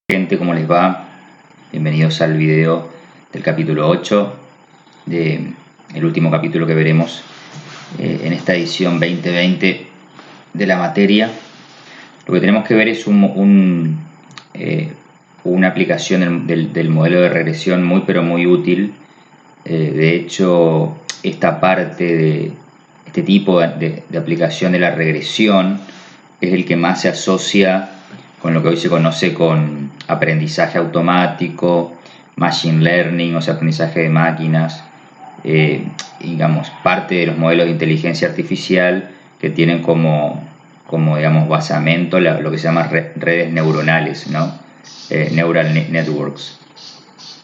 Gente, ¿cómo les va? Bienvenidos al video del capítulo 8, el último capítulo que veremos en esta edición 2020 de la materia. Lo que tenemos que ver es una aplicación del modelo de regresión muy pero muy útil. De hecho, esta parte de este tipo de aplicación de la regresión es el que más se asocia con lo que hoy se conoce con aprendizaje automático, machine learning, o sea, aprendizaje de máquinas, digamos, parte de los modelos de inteligencia artificial que tienen como digamos, basamento lo que se llama redes neuronales, ¿no? Neural networks.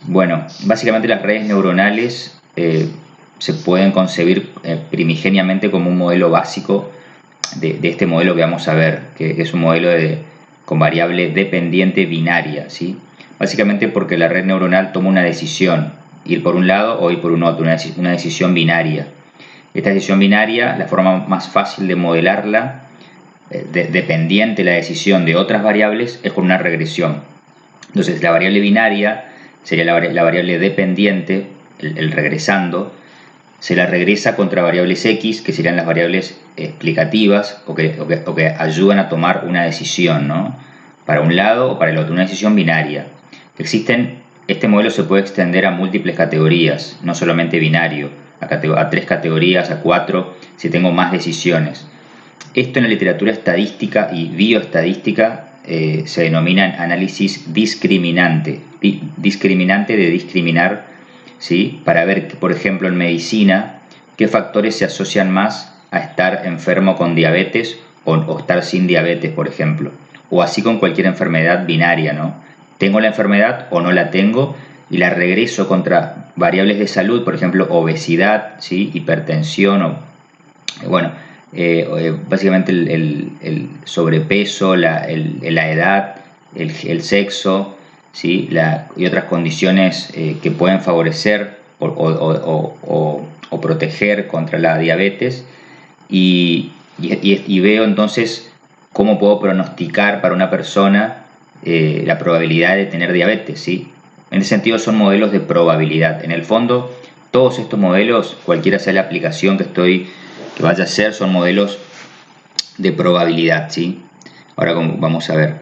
Bueno, básicamente las redes neuronales se pueden concebir primigeniamente como un modelo básico de este modelo que vamos a ver, que es un modelo con variable dependiente binaria, ¿sí? Básicamente porque la red neuronal toma una decisión, ir por un lado o ir por un otro, una decisión binaria. Esta decisión binaria, la forma más fácil de modelarla, dependiente de la decisión de otras variables, es con una regresión. Entonces la variable binaria sería la variable dependiente, el regresando, se la regresa contra variables X, que serían las variables explicativas o que ayudan a tomar una decisión, ¿no? Para un lado o para el otro, una decisión binaria. Este modelo se puede extender a múltiples categorías, no solamente binario, a 3 categorías, a 4, si tengo más decisiones. Esto en la literatura estadística y bioestadística se denomina análisis discriminante. Discriminante de discriminar, ¿sí? Para ver, por ejemplo, en medicina, qué factores se asocian más a estar enfermo con diabetes o estar sin diabetes, por ejemplo. O así con cualquier enfermedad binaria, ¿no? ¿Tengo la enfermedad o no la tengo? Y la regreso contra variables de salud, por ejemplo, obesidad, ¿sí? Hipertensión, básicamente el sobrepeso, la edad, el sexo, ¿sí? Y otras condiciones que pueden favorecer o proteger contra la diabetes, y veo entonces cómo puedo pronosticar para una persona la probabilidad de tener diabetes, ¿sí? En ese sentido son modelos de probabilidad. En el fondo, todos estos modelos, cualquiera sea la aplicación que vaya a ser, son modelos de probabilidad, ¿sí? Ahora vamos a ver.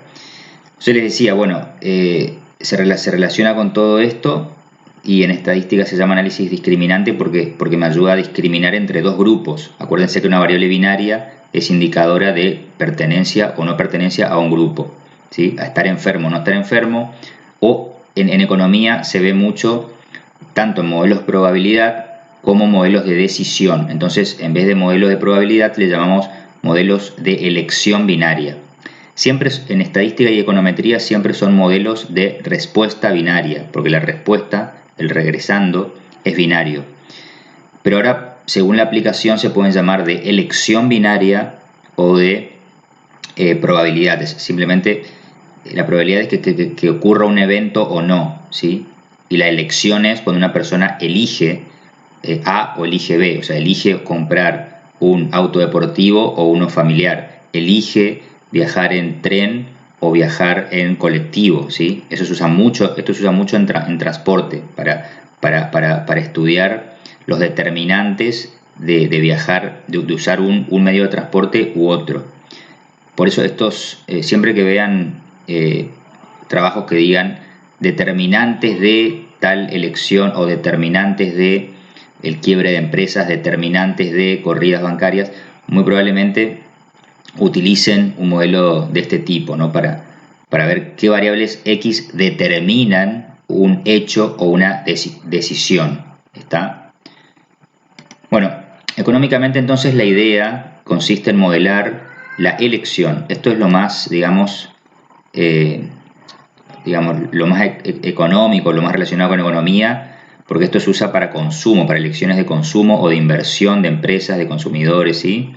Yo les decía, bueno, se relaciona con todo esto, y en estadística se llama análisis discriminante porque me ayuda a discriminar entre dos grupos. Acuérdense que una variable binaria es indicadora de pertenencia o no pertenencia a un grupo, ¿sí? A estar enfermo o no estar enfermo, o en economía se ve mucho, tanto en modelos de probabilidad como modelos de decisión. Entonces, en vez de modelos de probabilidad, le llamamos modelos de elección binaria. Siempre en estadística y econometría siempre son modelos de respuesta binaria, porque la respuesta, el regresando, es binario. Pero ahora, según la aplicación, se pueden llamar de elección binaria o de probabilidades. Simplemente la probabilidad es que ocurra un evento o no, ¿sí? Y la elección es cuando una persona elige A o elige B, o sea, elige comprar un auto deportivo o uno familiar, elige viajar en tren o viajar en colectivo, ¿sí? Esto se usa mucho en transporte para estudiar los determinantes de viajar, de usar un medio de transporte u otro. Por eso siempre que vean trabajos que digan determinantes de tal elección o determinantes de el quiebre de empresas, determinantes de corridas bancarias, muy probablemente utilicen un modelo de este tipo, ¿no? Para ver qué variables X determinan un hecho o una decisión. ¿Está? Bueno, económicamente entonces la idea consiste en modelar la elección. Esto es lo más, digamos, lo más económico, lo más relacionado con economía, porque esto se usa para consumo, para elecciones de consumo o de inversión de empresas, de consumidores, ¿sí?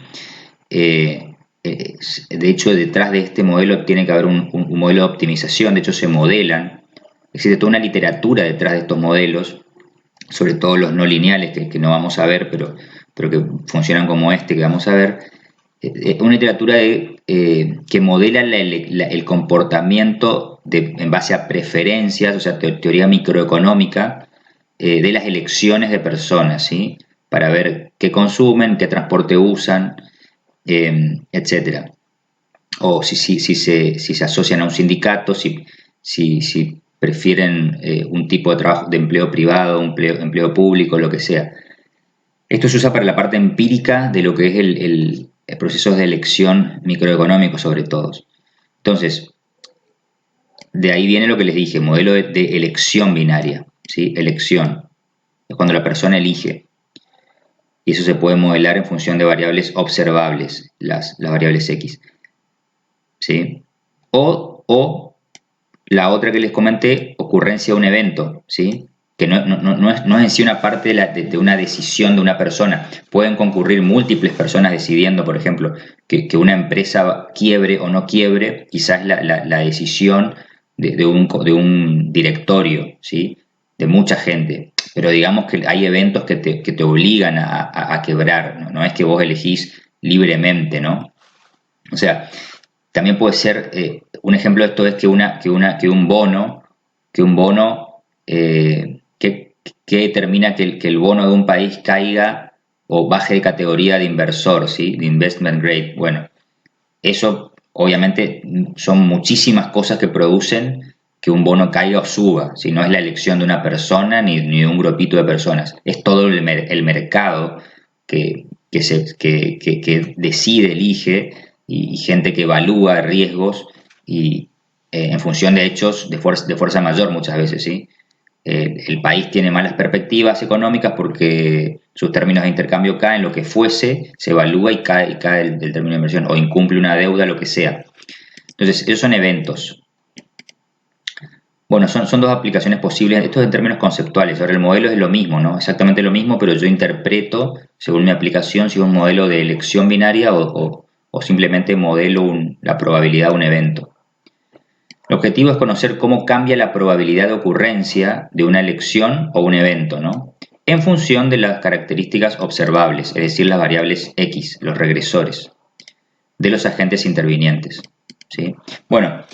De hecho, detrás de este modelo tiene que haber un modelo de optimización. De hecho, se modelan, existe toda una literatura detrás de estos modelos, sobre todo los no lineales, que no vamos a ver, pero que funcionan como este que vamos a ver. Una literatura que modela el comportamiento en base a preferencias, o sea, teoría microeconómica, de las elecciones de personas, ¿sí? Para ver qué consumen, qué transporte usan, etcétera. O si se asocian a un sindicato, si prefieren un tipo de trabajo, de empleo privado, empleo público, lo que sea. Esto se usa para la parte empírica de lo que es el proceso de elección microeconómico, sobre todo. Entonces, de ahí viene lo que les dije, modelo de elección binaria, ¿sí? Elección. Es cuando la persona elige. Y eso se puede modelar en función de variables observables, las variables X, ¿sí? O la otra que les comenté, ocurrencia de un evento, ¿sí? Que no es en sí una parte de una decisión de una persona. Pueden concurrir múltiples personas decidiendo, por ejemplo, que una empresa quiebre o no quiebre, quizás la decisión de un directorio, ¿sí? De mucha gente. Pero digamos que hay eventos que te obligan a quebrar, ¿no? No es que vos elegís libremente, ¿no? O sea, también puede ser, un ejemplo de esto es que un bono, que determina que el bono de un país caiga o baje de categoría de inversor, ¿sí? De investment grade. Bueno, eso obviamente son muchísimas cosas que producen que un bono caiga o suba, si no es la elección de una persona ni de un grupito de personas, es todo el mercado que decide, elige, y gente que evalúa riesgos y en función de hechos de fuerza mayor muchas veces, ¿sí? El país tiene malas perspectivas económicas porque sus términos de intercambio caen, lo que fuese, se evalúa y cae el término de inversión, o incumple una deuda, lo que sea. Entonces, esos son eventos. Bueno, son dos aplicaciones posibles, esto en términos conceptuales. Ahora, el modelo es lo mismo, ¿no? Exactamente lo mismo, pero yo interpreto, según mi aplicación, si es un modelo de elección binaria o simplemente modelo la probabilidad de un evento. El objetivo es conocer cómo cambia la probabilidad de ocurrencia de una elección o un evento, ¿no? En función de las características observables, es decir, las variables X, los regresores, de los agentes intervinientes, ¿sí? Bueno,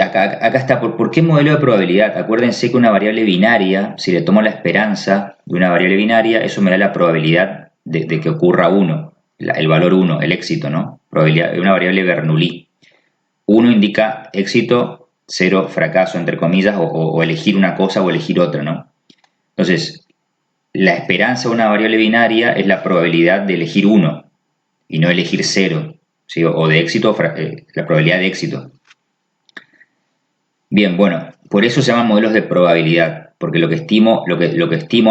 acá está, ¿por qué modelo de probabilidad? Acuérdense que una variable binaria, si le tomo la esperanza de una variable binaria, eso me da la probabilidad de que ocurra 1, el valor 1, el éxito, ¿no? Probabilidad, una variable Bernoulli. 1 indica éxito, 0 fracaso, entre comillas, o elegir una cosa o elegir otra, ¿no? Entonces, la esperanza de una variable binaria es la probabilidad de elegir 1 y no elegir 0, ¿sí? O de éxito, la probabilidad de éxito. Bien, bueno, por eso se llaman modelos de probabilidad, porque lo que estimo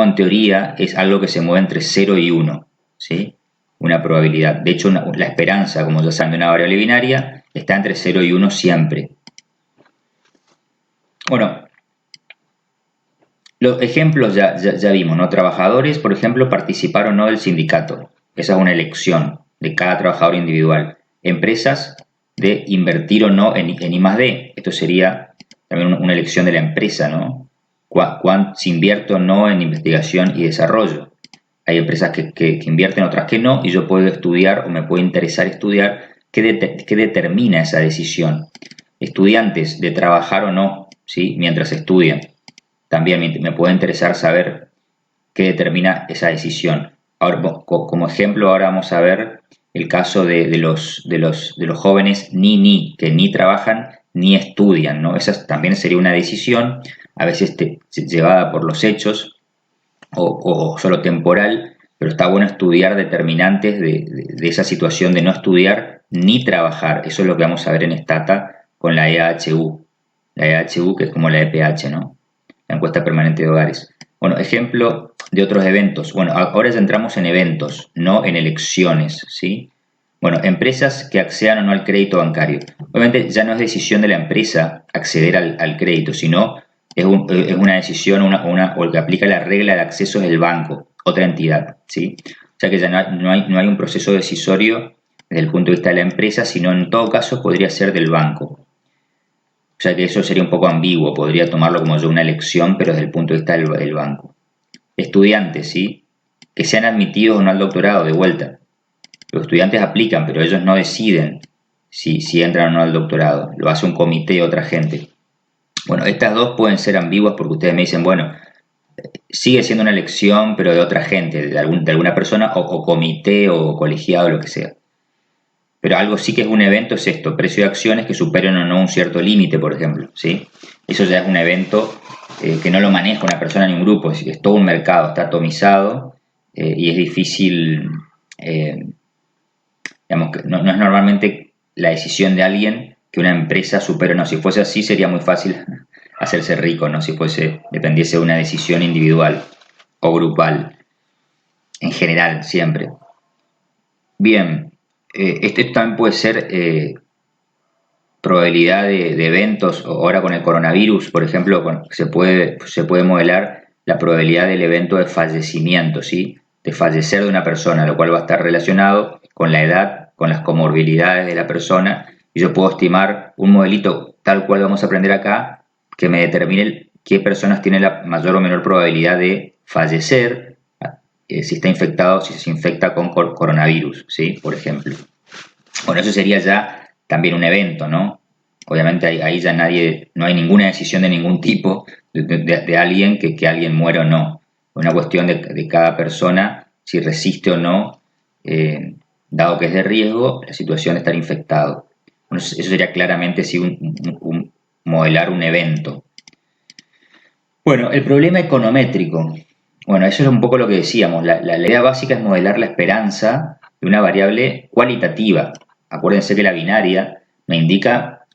en teoría es algo que se mueve entre 0 y 1, ¿sí? Una probabilidad. De hecho, la esperanza, como ya saben, de una variable binaria está entre 0 y 1 siempre. Bueno, los ejemplos ya vimos, ¿no? Trabajadores, por ejemplo, participar o no del sindicato. Esa es una elección de cada trabajador individual. Empresas, de invertir o no en I+D. Esto sería también una elección de la empresa, ¿no? Si invierto o no en investigación y desarrollo. Hay empresas que invierten, otras que no, y yo puedo estudiar o me puede interesar estudiar qué determina esa decisión. Estudiantes, de trabajar o no, ¿sí? Mientras estudian. También me puede interesar saber qué determina esa decisión. Ahora, como ejemplo, ahora vamos a ver el caso de los jóvenes que ni trabajan ni estudian, ¿no? Esa también sería una decisión, a veces llevada por los hechos o solo temporal, pero está bueno estudiar determinantes de esa situación de no estudiar ni trabajar. Eso es lo que vamos a ver en Stata con la EHU. La EHU, que es como la EPH, ¿no? La encuesta permanente de hogares. Bueno, ejemplo de otros eventos. Bueno, ahora ya entramos en eventos, no en elecciones, ¿sí? Bueno, empresas que accedan o no al crédito bancario. Obviamente ya no es decisión de la empresa acceder al crédito, sino es una decisión o el que aplica la regla de acceso del banco, otra entidad, ¿sí? O sea que ya no hay un proceso decisorio desde el punto de vista de la empresa, sino en todo caso podría ser del banco. O sea que eso sería un poco ambiguo, podría tomarlo como yo una elección, pero desde el punto de vista del banco. Estudiantes, ¿sí? Que sean admitidos o no al doctorado, de vuelta. Los estudiantes aplican, pero ellos no deciden si entran o no al doctorado. Lo hace un comité y otra gente. Bueno, estas dos pueden ser ambiguas porque ustedes me dicen, bueno, sigue siendo una elección, pero de otra gente, de alguna persona, o comité, o colegiado, lo que sea. Pero algo sí que es un evento, es esto, precio de acciones que superen o no un cierto límite, por ejemplo, ¿sí? Eso ya es un evento que no lo maneja una persona ni un grupo, es todo un mercado, está atomizado y es difícil, digamos, que no es normalmente la decisión de alguien que una empresa supere o no. Si fuese así sería muy fácil hacerse rico, ¿no? Si dependiese de una decisión individual o grupal, en general, siempre. Bien, este también puede ser probabilidad de eventos. Ahora con el coronavirus, por ejemplo, se puede modelar la probabilidad del evento de fallecimiento, ¿sí? De fallecer de una persona, lo cual va a estar relacionado con la edad, con las comorbilidades de la persona, y yo puedo estimar un modelito tal cual vamos a aprender acá, que me determine qué personas tienen la mayor o menor probabilidad de fallecer, si está infectado, si se infecta con coronavirus, ¿sí? Por ejemplo. Bueno, eso sería ya también un evento, ¿no? Obviamente ahí ya no hay ninguna decisión de ningún tipo de alguien que alguien muera o no. Es una cuestión de cada persona, si resiste o no, dado que es de riesgo, la situación de estar infectado. Bueno, eso sería claramente sí, modelar un evento. Bueno, el problema econométrico. Bueno, eso es un poco lo que decíamos. La idea básica es modelar la esperanza de una variable cualitativa. Acuérdense que la binaria me indica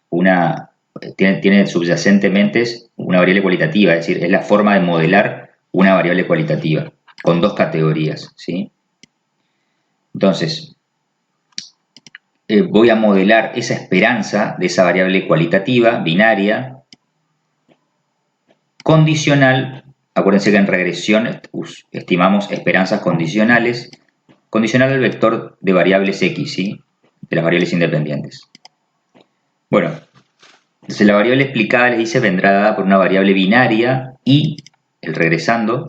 tiene subyacentemente una variable cualitativa, es decir, es la forma de modelar una variable cualitativa, con dos categorías, ¿sí? Entonces, voy a modelar esa esperanza de esa variable cualitativa, binaria, condicional. Acuérdense que en regresión estimamos esperanzas condicionales, condicional al vector de variables x, ¿sí? De las variables independientes. Bueno, entonces la variable explicada, les dice, vendrá dada por una variable binaria y, el regresando,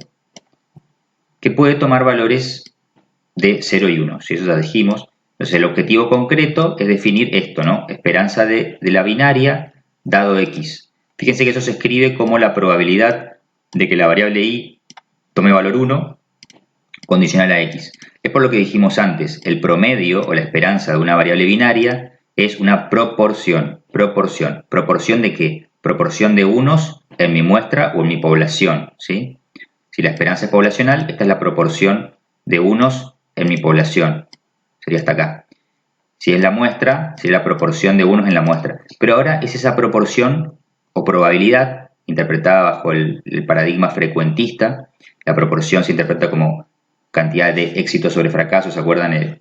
que puede tomar valores de 0 y 1, si eso ya dijimos. Entonces el objetivo concreto es definir esto, ¿no? Esperanza de la binaria dado x. Fíjense que eso se escribe como la probabilidad de que la variable y tome valor 1 condicional a x. Es por lo que dijimos antes, el promedio o la esperanza de una variable binaria es una proporción. ¿Proporción? ¿Proporción de qué? Proporción de unos en mi muestra o en mi población, ¿sí? Si la esperanza es poblacional, esta es la proporción de unos en mi población. Sería hasta acá. Si es la muestra, sería la proporción de unos en la muestra. Pero ahora es esa proporción o probabilidad, interpretada bajo el paradigma frecuentista. La proporción se interpreta como cantidad de éxitos sobre fracasos, ¿se acuerdan?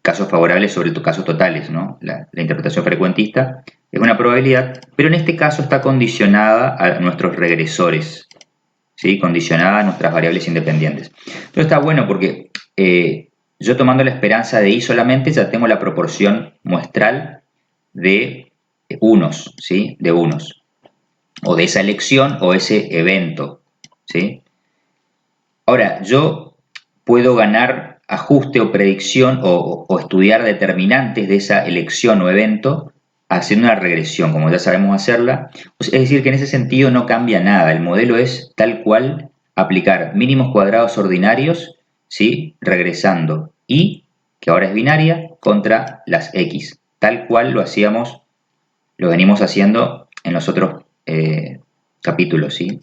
Casos favorables sobre casos totales, ¿no? La interpretación frecuentista es una probabilidad, pero en este caso está condicionada a nuestros regresores, ¿sí? Condicionada a nuestras variables independientes. Esto está bueno porque yo tomando la esperanza de y solamente ya tengo la proporción muestral de unos, ¿sí? De unos. O de esa elección o ese evento, ¿sí? Ahora, yo puedo ganar ajuste o predicción o estudiar determinantes de esa elección o evento haciendo una regresión, como ya sabemos hacerla. Es decir, que en ese sentido no cambia nada. El modelo es tal cual aplicar mínimos cuadrados ordinarios, ¿sí? Regresando y, que ahora es binaria, contra las x. Tal cual lo venimos haciendo en los otros capítulos, ¿sí?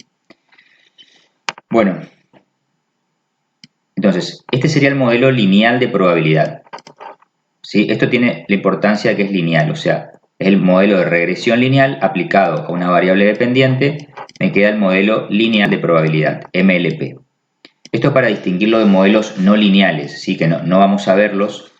Bueno, entonces, este sería el modelo lineal de probabilidad, ¿sí? Esto tiene la importancia de que es lineal, o sea, es el modelo de regresión lineal aplicado a una variable dependiente, me queda el modelo lineal de probabilidad, MLP. Esto es para distinguirlo de modelos no lineales, ¿sí? Que no vamos a verlos.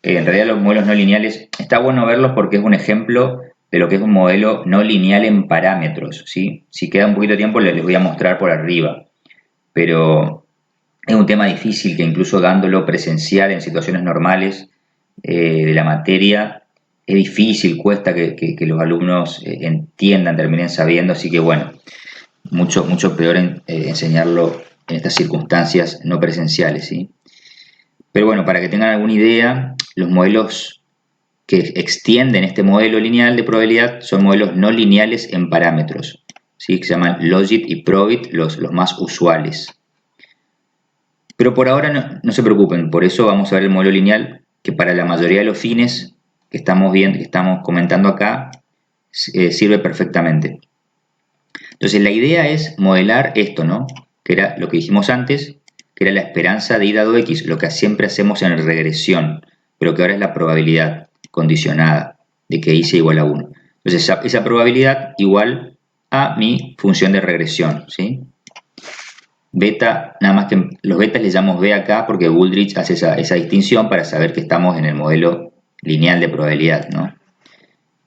En realidad los modelos no lineales, está bueno verlos porque es un ejemplo de lo que es un modelo no lineal en parámetros, ¿sí? Si queda un poquito de tiempo les voy a mostrar por arriba, pero es un tema difícil que incluso dándolo presencial en situaciones normales de la materia, es difícil, cuesta que los alumnos entiendan, terminen sabiendo, así que bueno, mucho peor enseñarlo en estas circunstancias no presenciales, ¿sí? Pero bueno, para que tengan alguna idea, los modelos que extienden este modelo lineal de probabilidad son modelos no lineales en parámetros, ¿sí? Que se llaman Logit y Probit, los más usuales. Pero por ahora no se preocupen, por eso vamos a ver el modelo lineal, que para la mayoría de los fines que estamos viendo, que estamos comentando acá, sirve perfectamente. Entonces la idea es modelar esto, ¿no? Que era lo que dijimos antes, que era la esperanza de y dado x, lo que siempre hacemos en regresión, pero que ahora es la probabilidad condicionada de que y sea igual a 1. Entonces esa probabilidad igual a mi función de regresión, ¿sí? Beta, nada más que los betas les llamamos B acá porque Wooldridge hace esa distinción para saber que estamos en el modelo lineal de probabilidad, ¿no?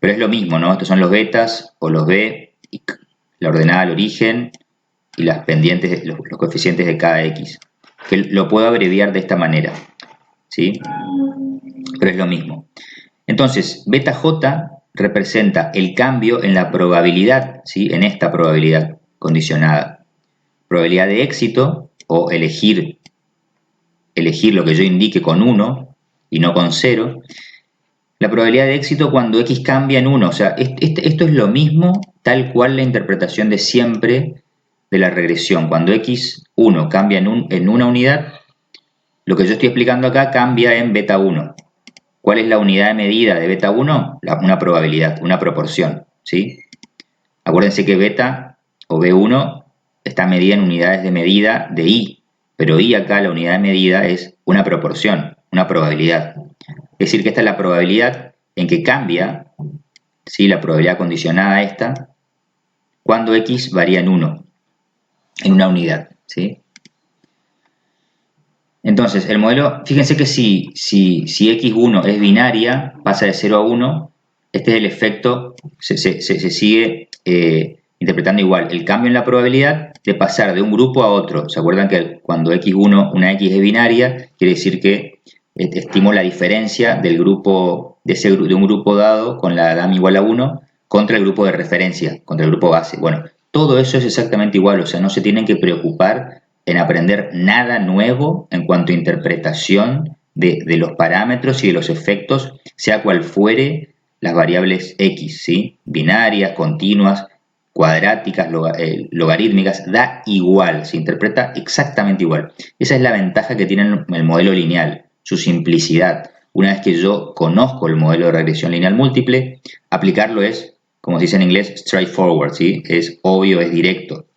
Pero es lo mismo, ¿no? Estos son los betas o los B, la ordenada al origen y las pendientes, los coeficientes de cada x. Que lo puedo abreviar de esta manera, ¿sí? Pero es lo mismo. Entonces, beta j representa el cambio en la probabilidad, ¿sí? En esta probabilidad condicionada. Probabilidad de éxito o elegir lo que yo indique con 1 y no con 0. La probabilidad de éxito cuando x cambia en 1. O sea, esto es lo mismo, tal cual la interpretación de siempre de la regresión. Cuando x1 cambia en una unidad, lo que yo estoy explicando acá cambia en beta 1. ¿Cuál es la unidad de medida de beta 1? Una probabilidad, una proporción, ¿sí? Acuérdense que beta o B1 está medida en unidades de medida de i, pero i acá, la unidad de medida, es una proporción, una probabilidad. Es decir, que esta es la probabilidad en que cambia, ¿sí? La probabilidad condicionada a esta, cuando x varía en 1, en una unidad, ¿sí? Entonces, el modelo, fíjense que si x1 es binaria, pasa de 0 a 1, este es el efecto, se sigue interpretando igual. El cambio en la probabilidad de pasar de un grupo a otro. ¿Se acuerdan que cuando x1, una x es binaria, quiere decir que estimo la diferencia del grupo, de un grupo dado con la DAM igual a 1 contra el grupo de referencia, contra el grupo base? Bueno, todo eso es exactamente igual, o sea, no se tienen que preocupar en aprender nada nuevo en cuanto a interpretación de los parámetros y de los efectos, sea cual fuere las variables x, ¿sí? Binarias, continuas, cuadráticas, logarítmicas, da igual, se interpreta exactamente igual. Esa es la ventaja que tiene el modelo lineal, su simplicidad. Una vez que yo conozco el modelo de regresión lineal múltiple, aplicarlo es, como se dice en inglés, straightforward, ¿sí? Es obvio, es directo.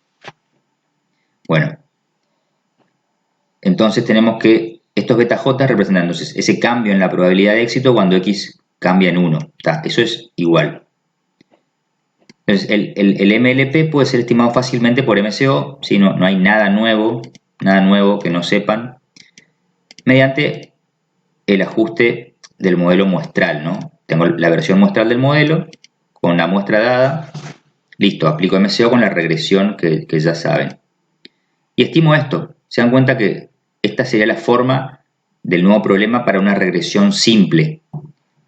Bueno, entonces tenemos que estos beta j representan entonces ese cambio en la probabilidad de éxito cuando x cambia en 1. Eso es igual. Entonces el MLP puede ser estimado fácilmente por MCO, si no hay nada nuevo que no sepan, mediante el ajuste del modelo muestral, ¿no? Tengo la versión muestral del modelo con la muestra dada, listo, aplico MCO con la regresión que ya saben. Y estimo esto. Se dan cuenta que esta sería la forma del nuevo problema para una regresión simple.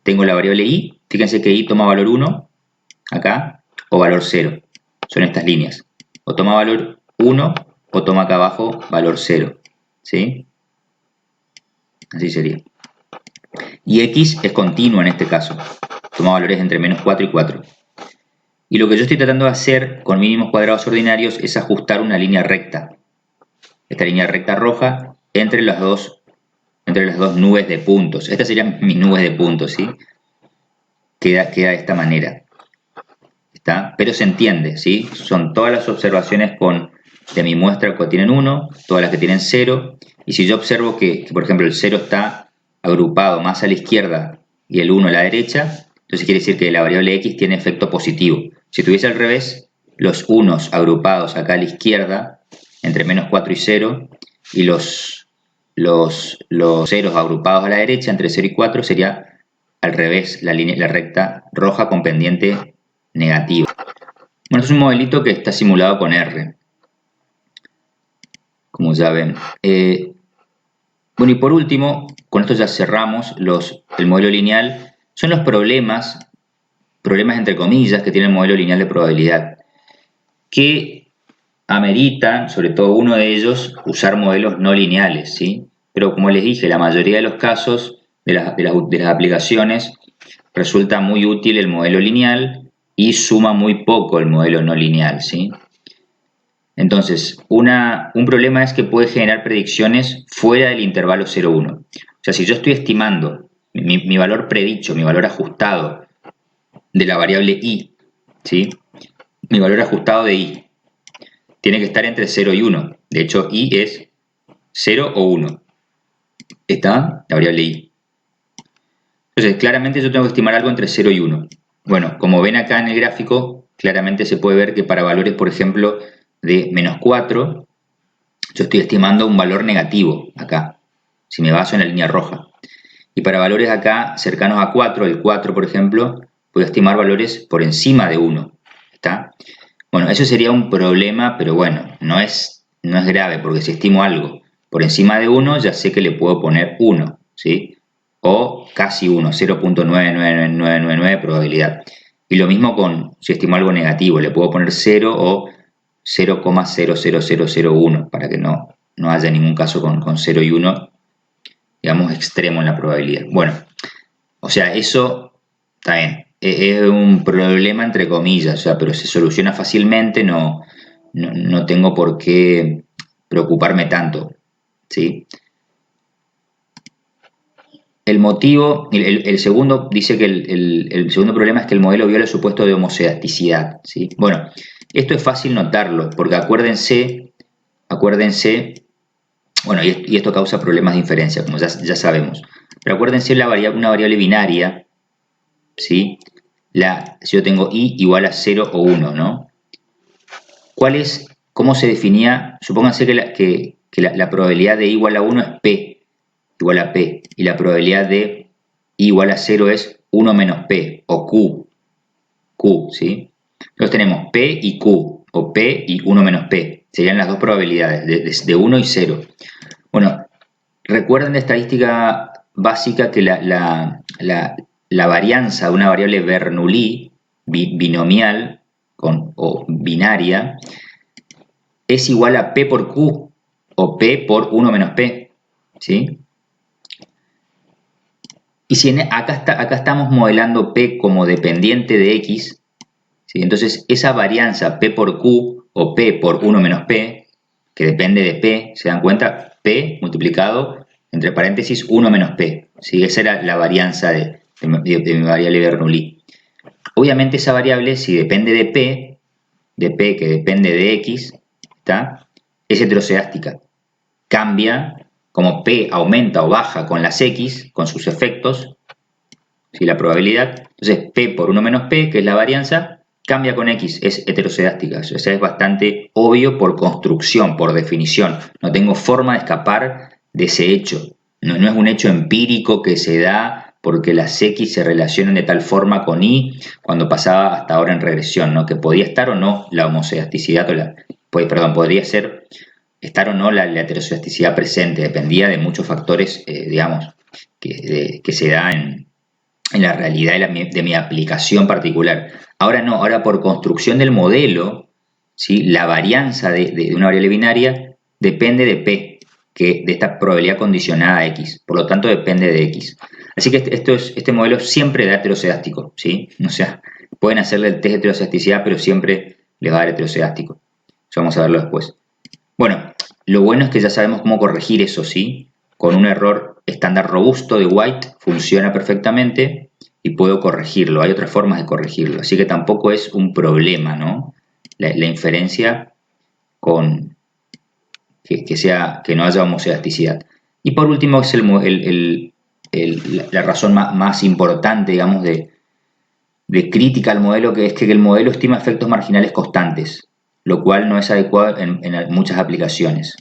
Tengo la variable i, fíjense que i toma valor 1, acá, o valor 0. Son estas líneas. O toma valor 1 o toma acá abajo valor 0. ¿Sí? Así sería. Y x es continua en este caso. Toma valores entre menos 4 y 4. Y lo que yo estoy tratando de hacer con mínimos cuadrados ordinarios es ajustar una línea recta. Esta línea recta roja entre las dos nubes de puntos. Estas serían mis nubes de puntos, ¿sí? Queda de esta manera. ¿Está? Pero se entiende, ¿sí? Son todas las observaciones de mi muestra que tienen 1, todas las que tienen 0. Y si yo observo que, por ejemplo, el 0 está agrupado más a la izquierda y el 1 a la derecha, entonces quiere decir que la variable x tiene efecto positivo. Si tuviese al revés, los unos agrupados acá a la izquierda, entre menos 4 y 0, y los ceros agrupados a la derecha, entre 0 y 4, sería al revés la recta roja con pendiente negativa. Bueno, es un modelito que está simulado con R, como ya ven. Bueno, y por último, con esto ya cerramos el modelo lineal. Son los problemas entre comillas, que tiene el modelo lineal de probabilidad, que ameritan, sobre todo uno de ellos, usar modelos no lineales, ¿sí? Pero como les dije, la mayoría de los casos de las aplicaciones resulta muy útil el modelo lineal y suma muy poco el modelo no lineal, ¿sí? Entonces, un problema es que puede generar predicciones fuera del intervalo 0,1. O sea, si yo estoy estimando mi valor predicho, mi valor ajustado de la variable i, ¿sí? Mi valor ajustado de i tiene que estar entre 0 y 1. De hecho, i es 0 o 1. Está la variable i. Entonces, claramente yo tengo que estimar algo entre 0 y 1. Bueno, como ven acá en el gráfico, claramente se puede ver que para valores, por ejemplo, de menos 4, yo estoy estimando un valor negativo acá, si me baso en la línea roja. Y para valores acá cercanos a 4, el 4 por ejemplo, puedo estimar valores por encima de 1. ¿Está? Bueno, eso sería un problema, pero bueno, no es grave, porque si estimo algo por encima de 1, ya sé que le puedo poner 1, ¿sí? O casi 1, 0.99999 probabilidad. Y lo mismo con, si estimo algo negativo, le puedo poner 0 o 0,00001 para que no haya ningún caso con 0 y 1, digamos, extremo en la probabilidad. Bueno, o sea, eso está bien. Es un problema entre comillas, o sea, pero se soluciona fácilmente, no tengo por qué preocuparme tanto, ¿sí? El motivo, el segundo dice que el segundo problema es que el modelo viola el supuesto de homocedasticidad, ¿sí? Bueno, esto es fácil notarlo, porque acuérdense, bueno, y esto causa problemas de inferencia, como ya sabemos, pero acuérdense una variable binaria, ¿sí? Si yo tengo i igual a 0 o 1, ¿no? ¿Cómo se definía? Supónganse que la probabilidad de i igual a 1 es p, igual a p, y la probabilidad de i igual a 0 es 1 menos p, o q, ¿sí? Entonces tenemos p y q, o p y 1 menos p, serían las dos probabilidades, de 1 y 0. Bueno, recuerden de estadística básica que la varianza de una variable Bernoulli binomial o binaria es igual a P por Q o P por 1 menos P, ¿sí? Y si acá estamos modelando P como dependiente de X, ¿sí? Entonces esa varianza P por Q o P por 1 menos P, que depende de P, ¿se dan cuenta? P multiplicado entre paréntesis 1 menos P, ¿sí? Esa era la varianza de mi variable Bernoulli. Obviamente esa variable, si depende de P que depende de X, ¿está? Es heteroscedástica. Cambia, como P aumenta o baja con las X, con sus efectos, ¿sí? La probabilidad. Entonces P por 1 menos P, que es la varianza, cambia con X, es heteroscedástica. O sea, es bastante obvio por construcción, por definición. No tengo forma de escapar de ese hecho. No es un hecho empírico que se da porque las X se relacionan de tal forma con Y cuando pasaba hasta ahora en regresión, ¿no? Que podía estar o no la homocedasticidad, podría ser estar o no la heteroscedasticidad presente, dependía de muchos factores, digamos, que se da en la realidad de mi aplicación particular. Ahora no, ahora por construcción del modelo, ¿sí? La varianza de una variable binaria depende de P, de esta probabilidad condicionada a X, por lo tanto depende de X. Así que este modelo siempre da heterocedástico, ¿sí? O sea, pueden hacerle el test de heteroscedasticidad, pero siempre les va a dar heteroscedástico. Eso vamos a verlo después. Bueno, lo bueno es que ya sabemos cómo corregir eso, ¿sí? Con un error estándar robusto de White funciona perfectamente y puedo corregirlo. Hay otras formas de corregirlo, así que tampoco es un problema, ¿no? La inferencia con que no haya homocedasticidad. Y por último es la razón más importante, digamos, de crítica al modelo, que es que el modelo estima efectos marginales constantes, lo cual no es adecuado en muchas aplicaciones.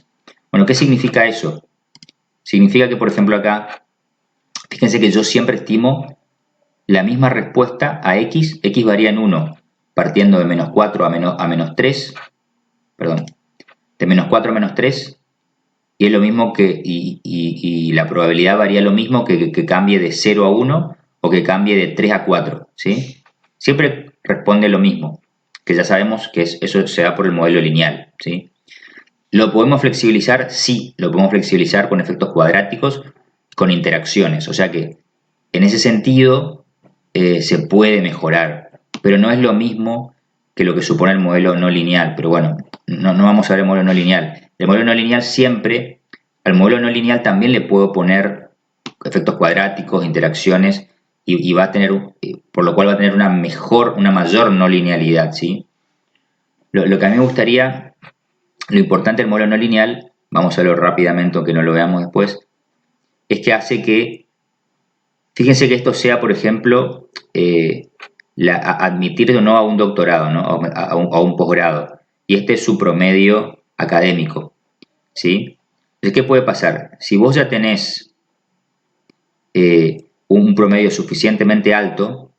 Bueno, ¿qué significa eso? Significa que, por ejemplo, acá, fíjense que yo siempre estimo la misma respuesta a X varía en 1, partiendo de menos 4 a menos 3, perdón, de menos 4 a menos 3, y es lo mismo y la probabilidad varía lo mismo que cambie de 0 a 1 o que cambie de 3 a 4, ¿sí? Siempre responde lo mismo, que ya sabemos que eso se da por el modelo lineal, ¿sí? ¿Lo podemos flexibilizar? Sí, lo podemos flexibilizar con efectos cuadráticos, con interacciones. O sea que, en ese sentido, se puede mejorar, pero no es lo mismo que lo que supone el modelo no lineal. Pero bueno, no vamos a ver el modelo no lineal. El modelo no lineal siempre, al modelo no lineal también le puedo poner efectos cuadráticos, interacciones, y va a tener, por lo cual va a tener una mayor no linealidad, ¿sí? Lo que a mí me gustaría, lo importante del modelo no lineal, vamos a verlo rápidamente aunque no lo veamos después, es que hace que, fíjense que esto sea, por ejemplo, admitir o no a un doctorado, ¿no? A un posgrado, y este es su promedio académico, ¿sí? Entonces, ¿qué puede pasar? Si vos ya tenés un promedio suficientemente alto,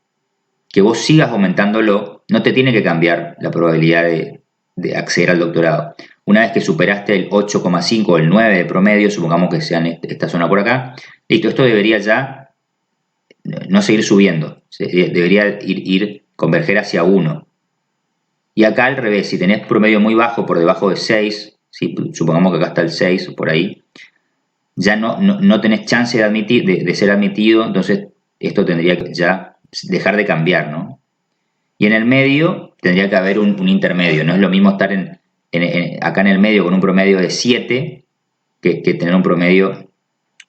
que vos sigas aumentándolo, no te tiene que cambiar la probabilidad de acceder al doctorado. Una vez que superaste el 8,5 o el 9 de promedio, supongamos que sea en esta zona por acá, listo, esto debería ya no seguir subiendo, debería converger hacia 1. Y acá al revés, si tenés promedio muy bajo, por debajo de 6, ¿sí? Supongamos que acá está el 6 o por ahí, ya no tenés chance de ser admitido, entonces esto tendría que ya dejar de cambiar, ¿no? Y en el medio tendría que haber un intermedio. No es lo mismo estar acá en el medio con un promedio de 7 que tener un promedio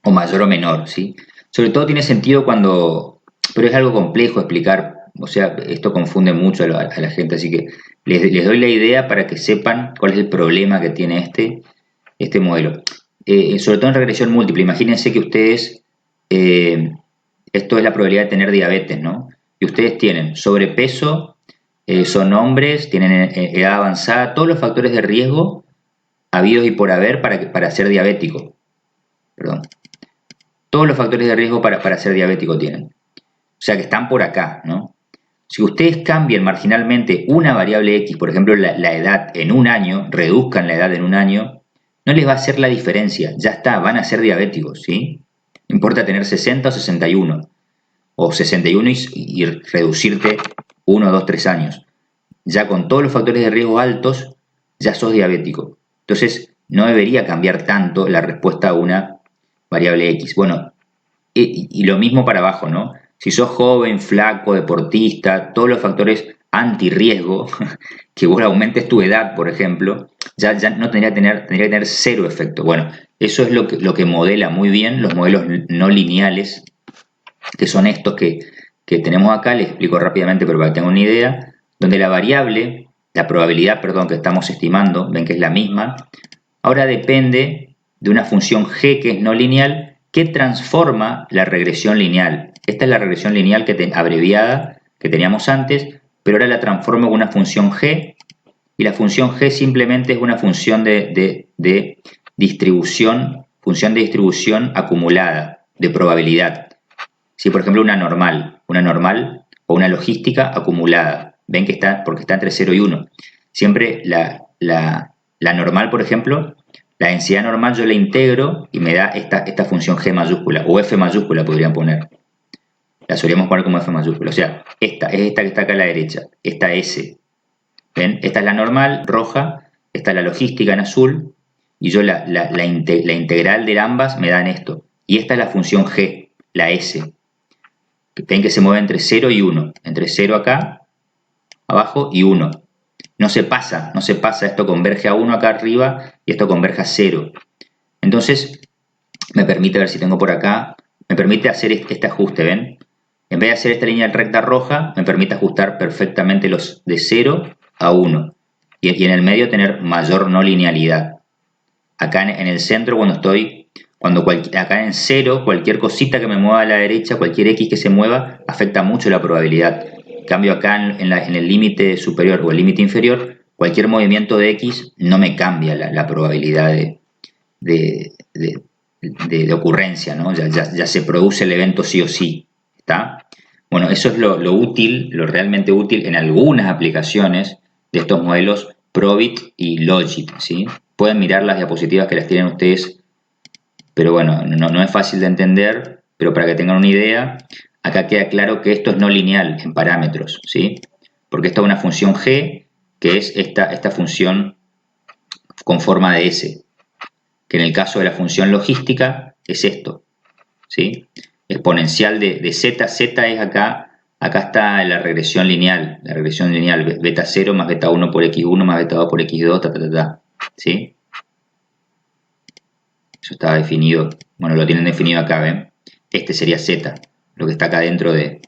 o mayor o menor, ¿sí? Sobre todo tiene sentido cuando, pero es algo complejo explicar, o sea, esto confunde mucho a la gente, así que les doy la idea para que sepan cuál es el problema que tiene este modelo. Sobre todo en regresión múltiple, imagínense que ustedes, esto es la probabilidad de tener diabetes, ¿no? Y ustedes tienen sobrepeso, son hombres, tienen edad avanzada, todos los factores de riesgo habidos y por haber para ser diabético. Perdón. Todos los factores de riesgo para ser diabético tienen. O sea que están por acá, ¿no? Si ustedes cambian marginalmente una variable X, por ejemplo la edad en un año, reduzcan la edad en un año, no les va a hacer la diferencia. Ya está, van a ser diabéticos, ¿sí? No importa tener 60 o 61, o 61 y reducirte 1, 2, 3 años. Ya con todos los factores de riesgo altos, ya sos diabético. Entonces, no debería cambiar tanto la respuesta a una variable X. Bueno, y lo mismo para abajo, ¿no? Si sos joven, flaco, deportista, todos los factores anti-riesgo, que vos aumentes tu edad, por ejemplo, ya no tendría que tener cero efecto. Bueno, eso es lo que modela muy bien los modelos no lineales, que son estos que tenemos acá. Les explico rápidamente, pero para que tengan una idea, donde la variable, la probabilidad, perdón, que estamos estimando, ven que es la misma, ahora depende de una función g que es no lineal, que transforma la regresión lineal. Esta es la regresión lineal abreviada que teníamos antes, pero ahora la transformo con una función g, y la función g simplemente es una función de distribución, función de distribución acumulada, de probabilidad. Si por ejemplo una normal o una logística acumulada, ven que está, porque está entre 0 y 1. Siempre la normal, por ejemplo, la densidad normal yo la integro y me da esta función g mayúscula, o f mayúscula podrían poner. La solíamos poner como f mayúscula. O sea, esta es esta que está acá a la derecha, esta s. ¿Ven? Esta es la normal, roja, esta es la logística en azul, y yo la integral de ambas me dan esto. Y esta es la función g, la s. Ven que se mueve entre 0 y 1, entre 0 acá, abajo, y 1. No se pasa, esto converge a 1 acá arriba y esto converge a 0. Entonces, me permite, a ver si tengo por acá, me permite hacer este ajuste, ¿ven? En vez de hacer esta línea recta roja, me permite ajustar perfectamente los de 0 a 1. Y en el medio tener mayor no linealidad. Acá en el centro, acá en 0, cualquier cosita que me mueva a la derecha, cualquier X que se mueva, afecta mucho la probabilidad. En cambio, acá en el límite superior o el límite inferior, cualquier movimiento de X no me cambia la probabilidad de ocurrencia, ¿no? Ya se produce el evento sí o sí, ¿está? Bueno, eso es lo útil, lo realmente útil en algunas aplicaciones de estos modelos Probit y Logit, ¿sí? Pueden mirar las diapositivas que las tienen ustedes, pero bueno, no es fácil de entender, pero para que tengan una idea, acá queda claro que esto es no lineal en parámetros, ¿sí? Porque esta es una función g, que es esta función con forma de s, que en el caso de la función logística es esto, ¿sí? Exponencial de z, z es acá Acá está la regresión lineal, beta 0 más beta 1 por x1 más beta 2 por x2, ¿sí? Eso está definido, bueno, lo tienen definido acá, ¿ven? Este sería z, lo que está acá dentro de,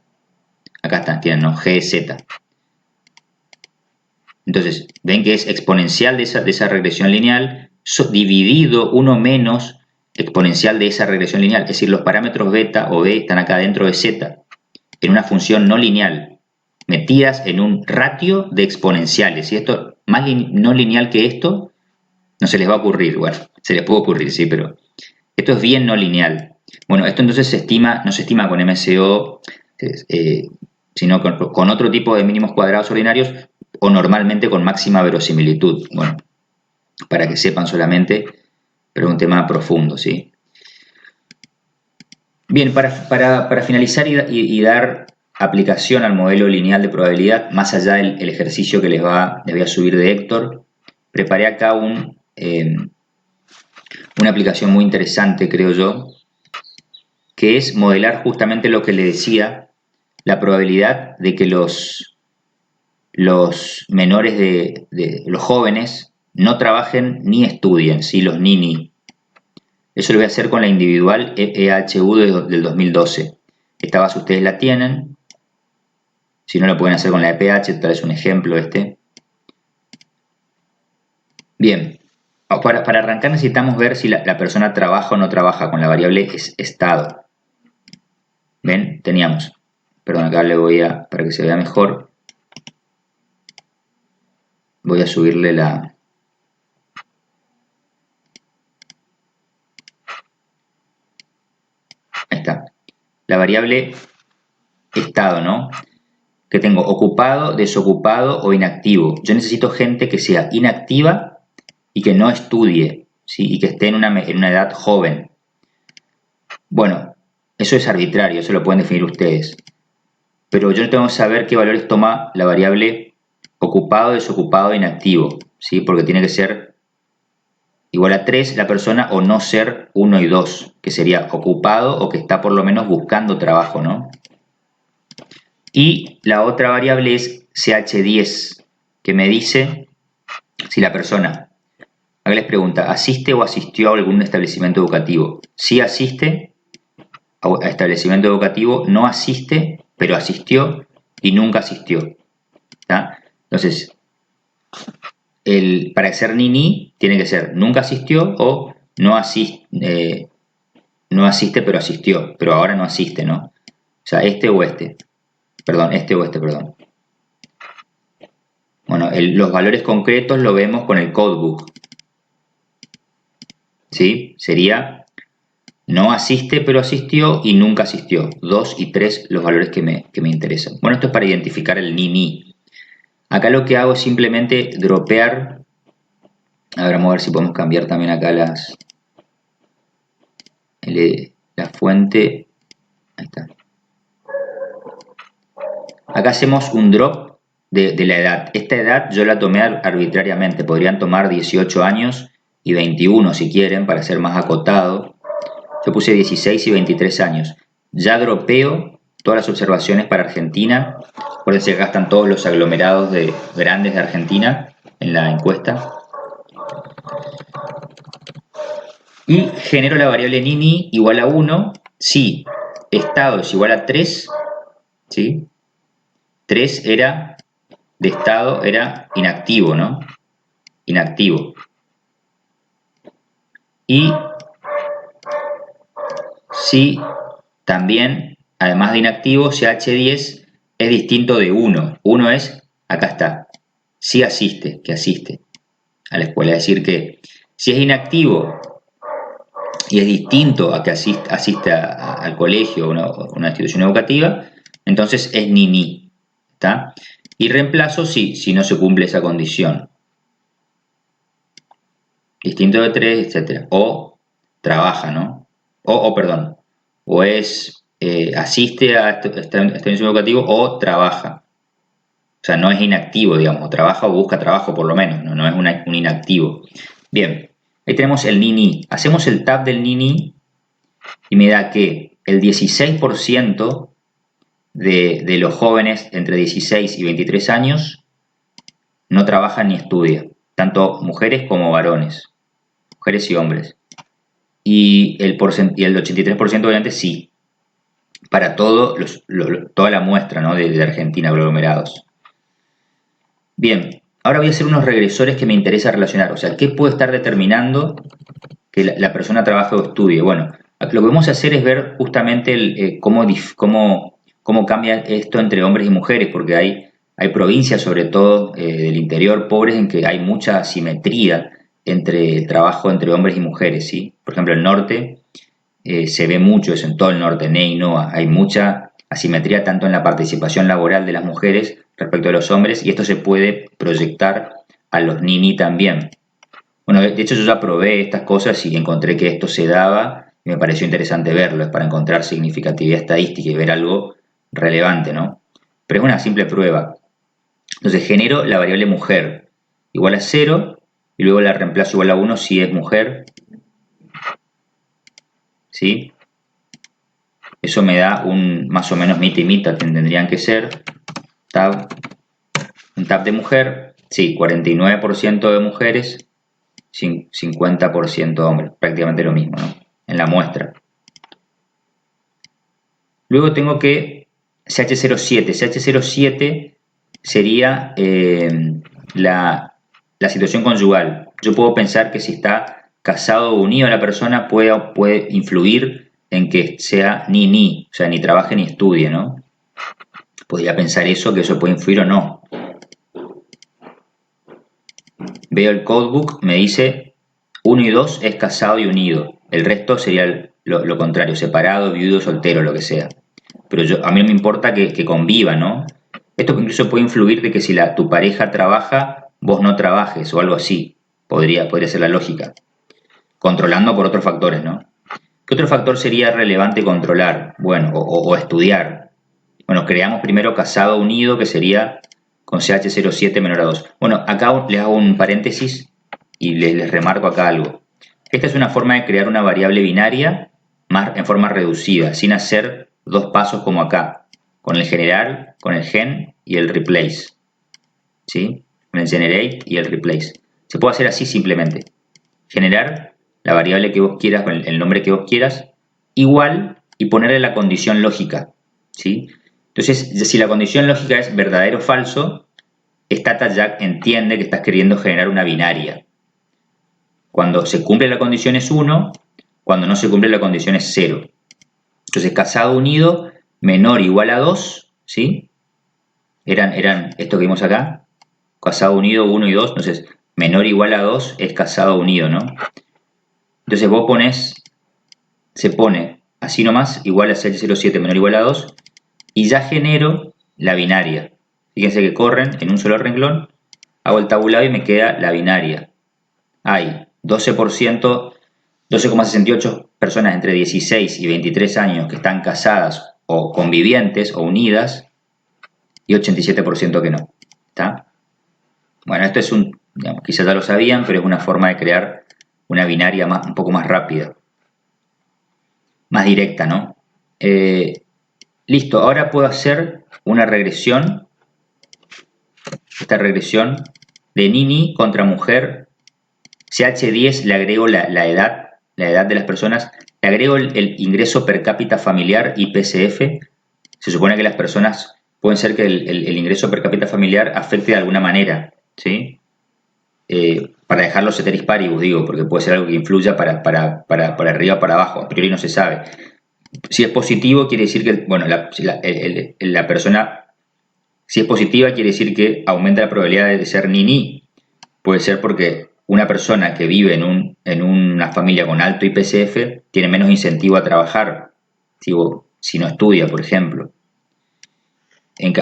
acá está, tienen, ¿no? G es z. Entonces, ven que es exponencial de esa regresión lineal dividido 1 menos exponencial de esa regresión lineal. Es decir, los parámetros beta o b están acá dentro de z, en una función no lineal, metidas en un ratio de exponenciales. Y esto, más no lineal que esto, no se les va a ocurrir. Bueno, se les puede ocurrir, sí, pero esto es bien no lineal. Bueno, esto entonces no se estima con MSO, sino con otro tipo de mínimos cuadrados ordinarios o normalmente con máxima verosimilitud. Bueno, para que sepan solamente, pero es un tema profundo, ¿sí? Bien, para finalizar y dar aplicación al modelo lineal de probabilidad, más allá del ejercicio que les voy a subir de Héctor, preparé acá una aplicación muy interesante, creo yo, que es modelar justamente lo que le decía, la probabilidad de que los menores de los jóvenes no trabajen ni estudien, ¿sí? Los nini. Eso lo voy a hacer con la individual EHU del 2012. Esta base ustedes la tienen. Si no, lo pueden hacer con la EPH, tal vez un ejemplo este. Bien, para arrancar necesitamos ver si la persona trabaja o no trabaja con la variable estado. ¿Ven? Teníamos. Perdón, acá le voy a, para que se vea mejor, voy a subirle la... Ahí está. La variable estado, ¿no? Que tengo ocupado, desocupado o inactivo. Yo necesito gente que sea inactiva y que no estudie, ¿sí? Y que esté en una edad joven. Bueno, eso es arbitrario, eso lo pueden definir ustedes. Pero yo tengo que saber qué valores toma la variable ocupado, desocupado e inactivo, ¿sí? Porque tiene que ser igual a 3 la persona o no ser 1 y 2, que sería ocupado o que está por lo menos buscando trabajo, ¿no? Y la otra variable es CH10, que me dice si la persona, acá les pregunta, ¿asiste o asistió a algún establecimiento educativo? Si asiste a establecimiento educativo, no asiste, pero asistió y nunca asistió. ¿Tá? Entonces, para ser ni tiene que ser nunca asistió o no asiste pero asistió, pero ahora no asiste, ¿no? O sea, este o este. Perdón, este o este, perdón. Bueno, los valores concretos lo vemos con el codebook. ¿Sí? Sería no asiste pero asistió y nunca asistió. 2 y 3 los valores que me interesan. Bueno, esto es para identificar el ni. Acá lo que hago es simplemente dropear. A ver, vamos a ver si podemos cambiar también acá la fuente. Ahí está. Acá hacemos un drop de la edad. Esta edad yo la tomé arbitrariamente. Podrían tomar 18 años y 21 si quieren, para ser más acotado. Yo puse 16 y 23 años. Ya dropeo todas las observaciones para Argentina. Acuérdense que acá están todos los aglomerados grandes de Argentina en la encuesta. Y genero la variable nini igual a 1 si estado es igual a 3, ¿sí? 3 era de estado, era inactivo, ¿no? Inactivo. Y si también, además de inactivo, si H10 es distinto de 1. 1 es, acá está, si asiste, que asiste a la escuela. Es decir que si es inactivo y es distinto a que asiste al colegio o una institución educativa, entonces es ni. ¿Está? Y reemplazo si no se cumple esa condición. Distinto de 3, etc. O trabaja, ¿no? Perdón. O es asiste a este institución educativo o trabaja. O sea, no es inactivo, digamos. O trabaja o busca trabajo por lo menos. No es un inactivo. Bien. Ahí tenemos el ni. Hacemos el tab del ni y me da que el 16% de los jóvenes entre 16 y 23 años no trabajan ni estudian, tanto mujeres como varones, mujeres y hombres. Y el 83% obviamente sí, para toda la muestra, ¿no?, de Argentina, aglomerados. Bien, ahora voy a hacer unos regresores que me interesa relacionar. O sea, ¿qué puede estar determinando que la persona trabaje o estudie? Bueno, lo que vamos a hacer es ver justamente cómo cambia esto entre hombres y mujeres, porque hay provincias, sobre todo del interior, pobres, en que hay mucha asimetría entre el trabajo entre hombres y mujeres, ¿sí? Por ejemplo, el norte se ve mucho eso, en todo el norte, Ney, Noa, hay mucha asimetría tanto en la participación laboral de las mujeres respecto de los hombres, y esto se puede proyectar a los nini también. Bueno, de hecho yo ya probé estas cosas y encontré que esto se daba y me pareció interesante verlo, es para encontrar significatividad estadística y ver algo relevante, ¿no? Pero es una simple prueba. Entonces genero la variable mujer igual a 0 y luego la reemplazo igual a 1 si es mujer, ¿sí? Eso me da un más o menos mita y mita, tendrían que ser un tab de mujer, sí, 49% de mujeres, 50% hombres, prácticamente lo mismo, ¿no?, en la muestra. Luego tengo que CH07 sería la situación conyugal. Yo puedo pensar que si está casado o unido la persona puede influir en que sea ni, o sea, ni trabaje ni estudie, ¿no? Podría pensar eso, que eso puede influir o no. Veo el codebook, me dice 1 y 2 es casado y unido. El resto sería lo contrario, separado, viudo, soltero, lo que sea. Pero a mí no me importa que conviva, ¿no? Esto incluso puede influir de que si tu pareja trabaja, vos no trabajes o algo así. Podría ser la lógica. Controlando por otros factores, ¿no? ¿Qué otro factor sería relevante controlar? Bueno, o estudiar. Bueno, creamos primero casado unido, que sería con CH07 menor a 2. Bueno, acá les hago un paréntesis y les remarco acá algo. Esta es una forma de crear una variable binaria en forma reducida, sin hacer dos pasos como acá, con el generar, con el gen y el replace, ¿sí? Con el generate y el replace. Se puede hacer así simplemente. Generar la variable que vos quieras, con el nombre que vos quieras, igual, y ponerle la condición lógica, ¿sí? Entonces, si la condición lógica es verdadero o falso, Stata ya entiende que estás queriendo generar una binaria. Cuando se cumple la condición es 1, cuando no se cumple la condición es 0. Entonces, casado unido menor o igual a 2, ¿sí? Eran esto que vimos acá, casado unido 1 y 2, entonces menor o igual a 2 es casado unido, ¿no? Entonces vos se pone así nomás, igual a CH07 menor o igual a 2, y ya genero la binaria. Fíjense que corren en un solo renglón, hago el tabulado y me queda la binaria. Hay 12,68 personas entre 16 y 23 años que están casadas o convivientes o unidas, y 87% que no. ¿Está? Bueno, esto es quizás ya lo sabían, pero es una forma de crear una binaria un poco más rápida, más directa, ¿no? Listo, ahora puedo hacer una regresión, esta regresión de Nini contra mujer. CH10 le agrego la edad de las personas, le agrego el ingreso per cápita familiar, IPCF. Se supone que las personas pueden ser que el ingreso per cápita familiar afecte de alguna manera, ¿sí? Para dejarlo ceteris paribus, digo, porque puede ser algo que influya para arriba o para abajo, a priori no se sabe. Si es positivo, quiere decir que, bueno, la persona, si es positiva, quiere decir que aumenta la probabilidad de ser ni. Puede ser porque una persona que vive en una familia con alto IPCF tiene menos incentivo a trabajar, si no estudia, por ejemplo.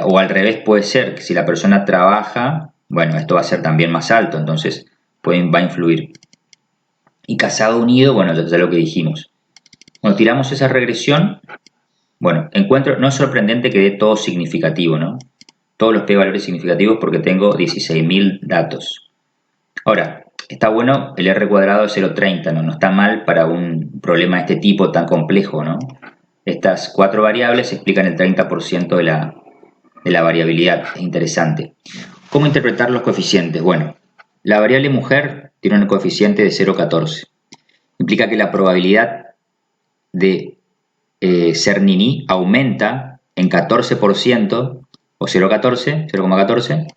O al revés, puede ser que si la persona trabaja, bueno, esto va a ser también más alto, entonces va a influir. Y casado unido, bueno, ya lo que dijimos. Cuando tiramos esa regresión, bueno, no es sorprendente que dé todo significativo, ¿no? Todos los p-valores significativos, porque tengo 16.000 datos. Ahora, está bueno el R cuadrado de 0,30, ¿no? No está mal para un problema de este tipo tan complejo, ¿no? Estas 4 variables explican el 30% de la variabilidad. Es interesante. ¿Cómo interpretar los coeficientes? Bueno, la variable mujer tiene un coeficiente de 0,14. Implica que la probabilidad de ser niní aumenta en 14% o 0,14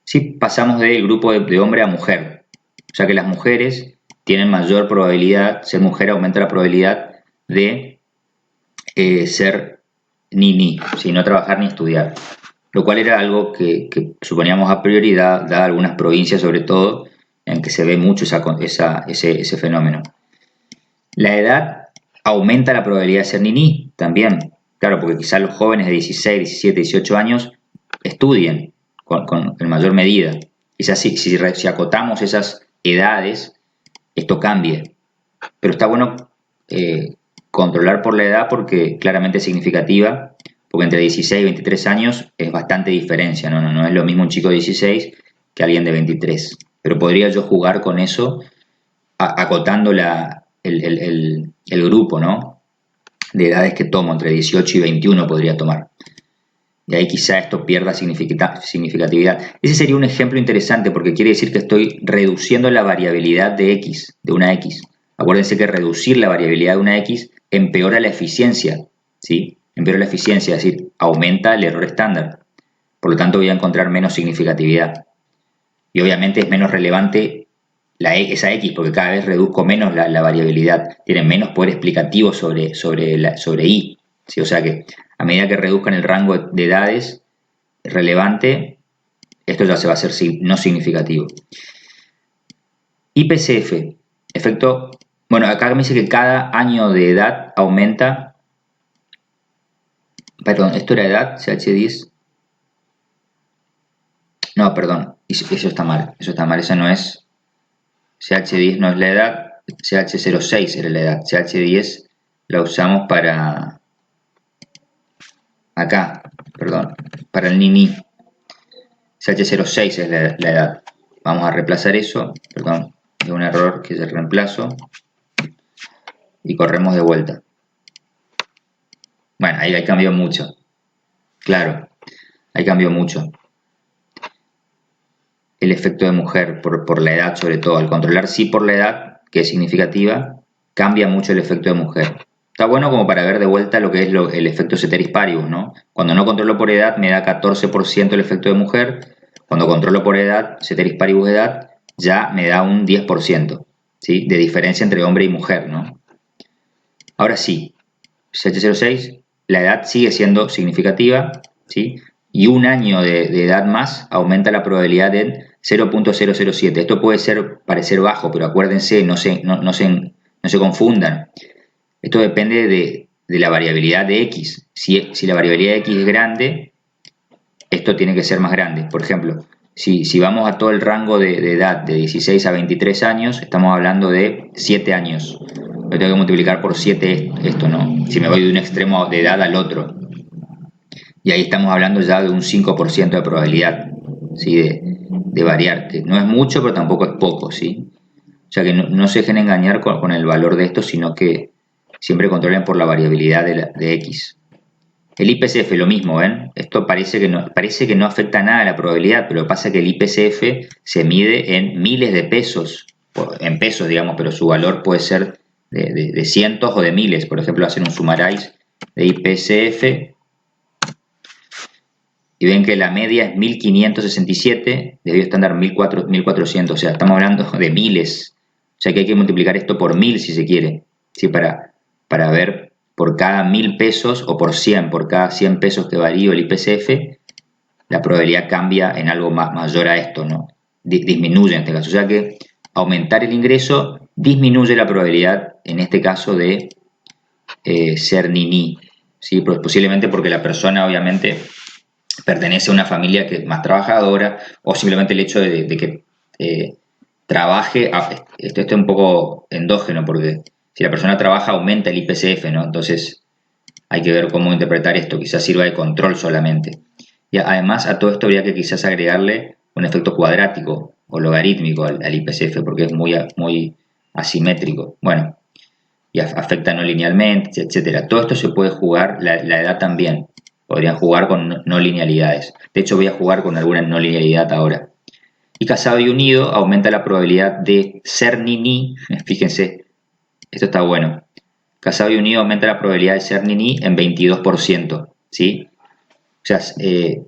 si pasamos del grupo de hombre a mujer. O sea que las mujeres tienen mayor probabilidad, ser mujer aumenta la probabilidad de ser niní, ¿sí? No trabajar ni estudiar. Lo cual era algo que suponíamos a priori, dada algunas provincias sobre todo, en que se ve mucho ese fenómeno. La edad aumenta la probabilidad de ser niní también. Claro, porque quizás los jóvenes de 16, 17, 18 años estudien en mayor medida. Quizás si acotamos esas edades, esto cambie. Pero está bueno controlar por la edad porque claramente es significativa, porque entre 16 y 23 años es bastante diferencia, no es lo mismo un chico de 16 que alguien de 23. Pero podría yo jugar con eso, acotando el grupo, ¿no? De edades que tomo, entre 18 y 21 podría tomar. Y ahí quizá esto pierda significatividad. Ese sería un ejemplo interesante porque quiere decir que estoy reduciendo la variabilidad de x, de una x. Acuérdense que reducir la variabilidad de una x empeora la eficiencia, ¿sí? Empeora la eficiencia, es decir, aumenta el error estándar. Por lo tanto, voy a encontrar menos significatividad. Y obviamente es menos relevante esa x porque cada vez reduzco menos la variabilidad. Tiene menos poder explicativo sobre y. ¿Sí? O sea que a medida que reduzcan el rango de edades relevante, esto ya se va a hacer no significativo. IPCF, efecto, bueno, acá me dice que cada año de edad aumenta, perdón, esto era edad, CH10, no, perdón, eso está mal, esa no es, CH10 no es la edad, CH06 era la edad, CH10 la usamos para, acá, perdón, para el niní. CH06 es la edad. Vamos a reemplazar eso, perdón, es un error que es el reemplazo. Y corremos de vuelta. Bueno, ahí cambió mucho. Claro, ahí cambió mucho. El efecto de mujer por la edad sobre todo. Al controlar sí por la edad, que es significativa, cambia mucho el efecto de mujer. Está bueno como para ver de vuelta lo que es el efecto ceteris paribus, ¿no? Cuando no controlo por edad me da 14% el efecto de mujer. Cuando controlo por edad, ceteris paribus edad, ya me da un 10%, ¿sí? De diferencia entre hombre y mujer, ¿no? Ahora sí, CH06, la edad sigue siendo significativa, ¿sí? Y un año de edad más aumenta la probabilidad en 0.007. Esto puede parecer bajo, pero acuérdense, no se confundan. Esto depende de la variabilidad de X. Si la variabilidad de X es grande, esto tiene que ser más grande. Por ejemplo, si vamos a todo el rango de edad de 16 a 23 años, estamos hablando de 7 años. Yo tengo que multiplicar por 7 esto, ¿no? Si me voy de un extremo de edad al otro. Y ahí estamos hablando ya de un 5% de probabilidad, ¿sí? De variar. Que no es mucho, pero tampoco es poco, ¿sí? O sea que no se dejen engañar con el valor de esto, sino que siempre controlen por la variabilidad de X. El IPCF, lo mismo, ¿ven? Esto parece que no afecta nada a la probabilidad, pero lo que pasa es que el IPCF se mide en miles de pesos, en pesos, digamos, pero su valor puede ser de cientos o de miles. Por ejemplo, hacen un summarize de IPCF y ven que la media es 1567, debido estándar 1400, o sea, estamos hablando de miles. O sea que hay que multiplicar esto por 1000 si se quiere, ¿sí? Para ver por cada 1000 pesos o por cada 100 pesos que varíe el IPCF, la probabilidad cambia en algo mayor a esto, ¿no? Disminuye en este caso. O sea que aumentar el ingreso disminuye la probabilidad, en este caso, de ser niní, ¿sí? Posiblemente porque la persona, obviamente, pertenece a una familia que es más trabajadora, o simplemente el hecho de que trabaje, esto es un poco endógeno, porque si la persona trabaja aumenta el IPCF, ¿no? Entonces hay que ver cómo interpretar esto, quizás sirva de control solamente. Y además a todo esto habría que quizás agregarle un efecto cuadrático o logarítmico al IPCF, porque es muy asimétrico. Bueno, y afecta no linealmente, etcétera. Todo esto se puede jugar, la edad también. Podrían jugar con no linealidades. De hecho, voy a jugar con alguna no linealidad ahora. Y casado y unido aumenta la probabilidad de ser ni-ni. Fíjense, esto está bueno. Casado y unido aumenta la probabilidad de ser ni-ni en 22%. ¿Sí? O sea,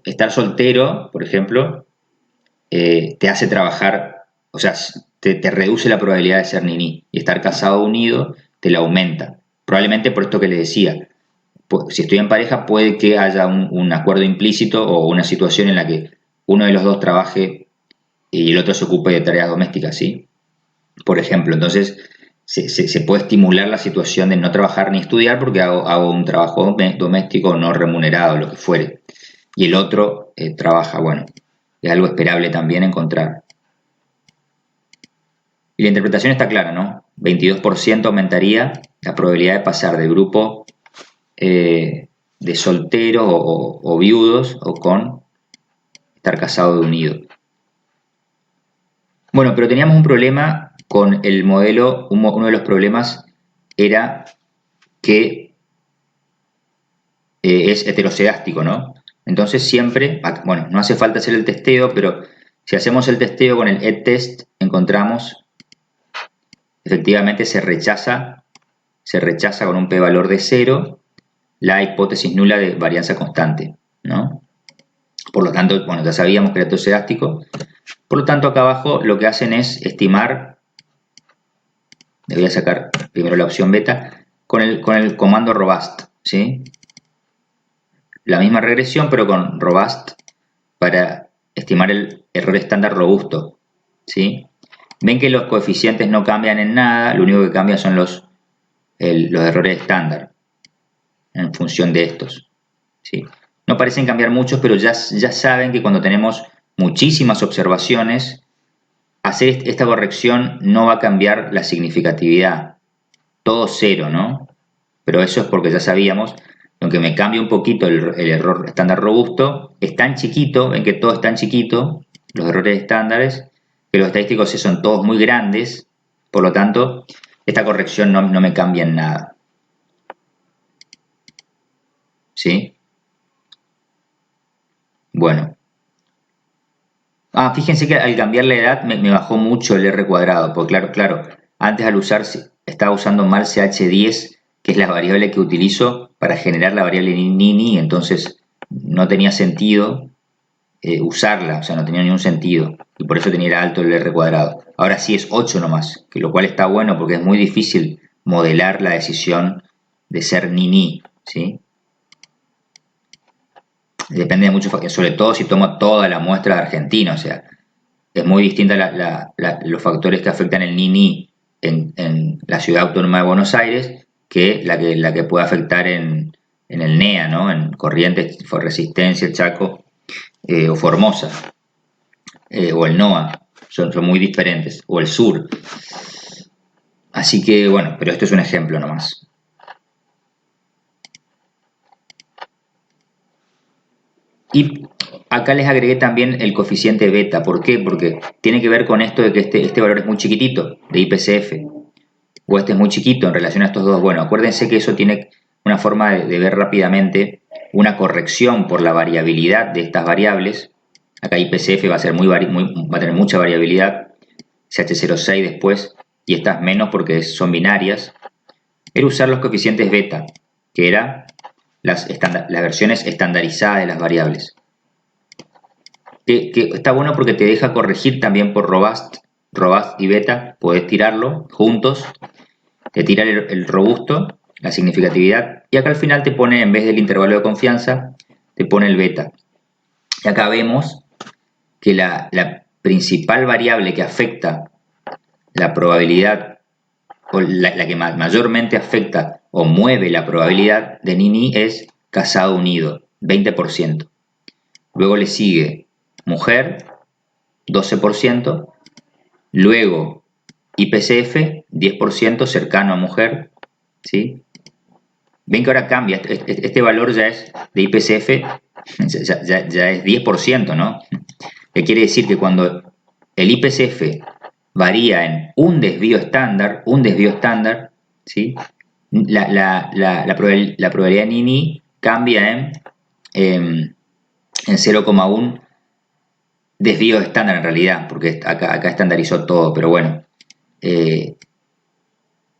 estar soltero, por ejemplo, te hace trabajar, o sea, te reduce la probabilidad de ser ni-ni. Y estar casado o unido te la aumenta. Probablemente por esto que les decía. Si estoy en pareja, puede que haya un acuerdo implícito o una situación en la que uno de los dos trabaje y el otro se ocupe de tareas domésticas, ¿sí? Por ejemplo, entonces se puede estimular la situación de no trabajar ni estudiar porque hago un trabajo doméstico no remunerado, lo que fuere. Y el otro trabaja, bueno, es algo esperable también encontrar. Y la interpretación está clara, ¿no? 22% aumentaría la probabilidad de pasar de grupo de solteros o viudos o con estar casado de unido. Bueno, pero teníamos un problema con el modelo, uno de los problemas era que es heterocedástico, ¿no? Entonces siempre, bueno, no hace falta hacer el testeo, pero si hacemos el testeo con el EdTest, encontramos, efectivamente se rechaza con un p-valor de 0 la hipótesis nula de varianza constante, ¿no? Por lo tanto, bueno, ya sabíamos que era heterocedástico. Por lo tanto, acá abajo lo que hacen es estimar, le voy a sacar primero la opción beta, con el comando robust, ¿sí? La misma regresión, pero con robust para estimar el error estándar robusto, ¿sí? Ven que los coeficientes no cambian en nada, lo único que cambia son los errores estándar en función de estos, ¿sí? No parecen cambiar muchos, pero ya saben que cuando tenemos muchísimas observaciones, hacer esta corrección no va a cambiar la significatividad. Todo 0, ¿no? Pero eso es porque ya sabíamos, aunque me cambie un poquito el error estándar robusto, es tan chiquito, ven que todo es tan chiquito, los errores estándares, que los estadísticos son todos muy grandes, por lo tanto, esta corrección no me cambia en nada. ¿Sí? Bueno. Fíjense que al cambiar la edad me bajó mucho el R cuadrado, porque claro, antes al usar, estaba usando mal CH10, que es la variable que utilizo para generar la variable ni, entonces no tenía sentido usarla, o sea, no tenía ningún sentido, y por eso tenía alto el R cuadrado. Ahora sí es 8 nomás, que lo cual está bueno porque es muy difícil modelar la decisión de ser ni, ¿sí? Depende de muchos factores, sobre todo si tomo toda la muestra de Argentina, o sea, es muy distinta los factores que afectan el ni en la ciudad autónoma de Buenos Aires que la que puede afectar en el NEA, ¿no? En Corrientes, Resistencia, Chaco o Formosa, o el NOA, son muy diferentes, o el sur. Así que, bueno, pero esto es un ejemplo nomás. Y acá les agregué también el coeficiente beta. ¿Por qué? Porque tiene que ver con esto de que este valor es muy chiquitito, de IPCF, o este es muy chiquito en relación a estos dos. Bueno, acuérdense que eso tiene una forma de ver rápidamente una corrección por la variabilidad de estas variables. Acá IPCF va a tener mucha variabilidad, CH06 después, y estas menos porque son binarias. Era usar los coeficientes beta, que eran las versiones estandarizadas de las variables. Que está bueno porque te deja corregir también por robust y beta, podés tirarlo juntos, te tira el robusto, la significatividad, y acá al final te pone, en vez del intervalo de confianza, te pone el beta. Y acá vemos que la principal variable que afecta la probabilidad, o la que mayormente afecta o mueve la probabilidad de ni es casado unido, 20%. Luego le sigue mujer, 12%. Luego IPCF, 10% cercano a mujer. ¿Sí? Ven que ahora cambia. Este valor ya es de IPCF, ya es 10%, ¿no? Que quiere decir que cuando el IPCF varía en un desvío estándar, ¿sí? la probabilidad de Nini cambia en 0,1 desvíos estándar en realidad, porque acá estandarizó todo, pero bueno, en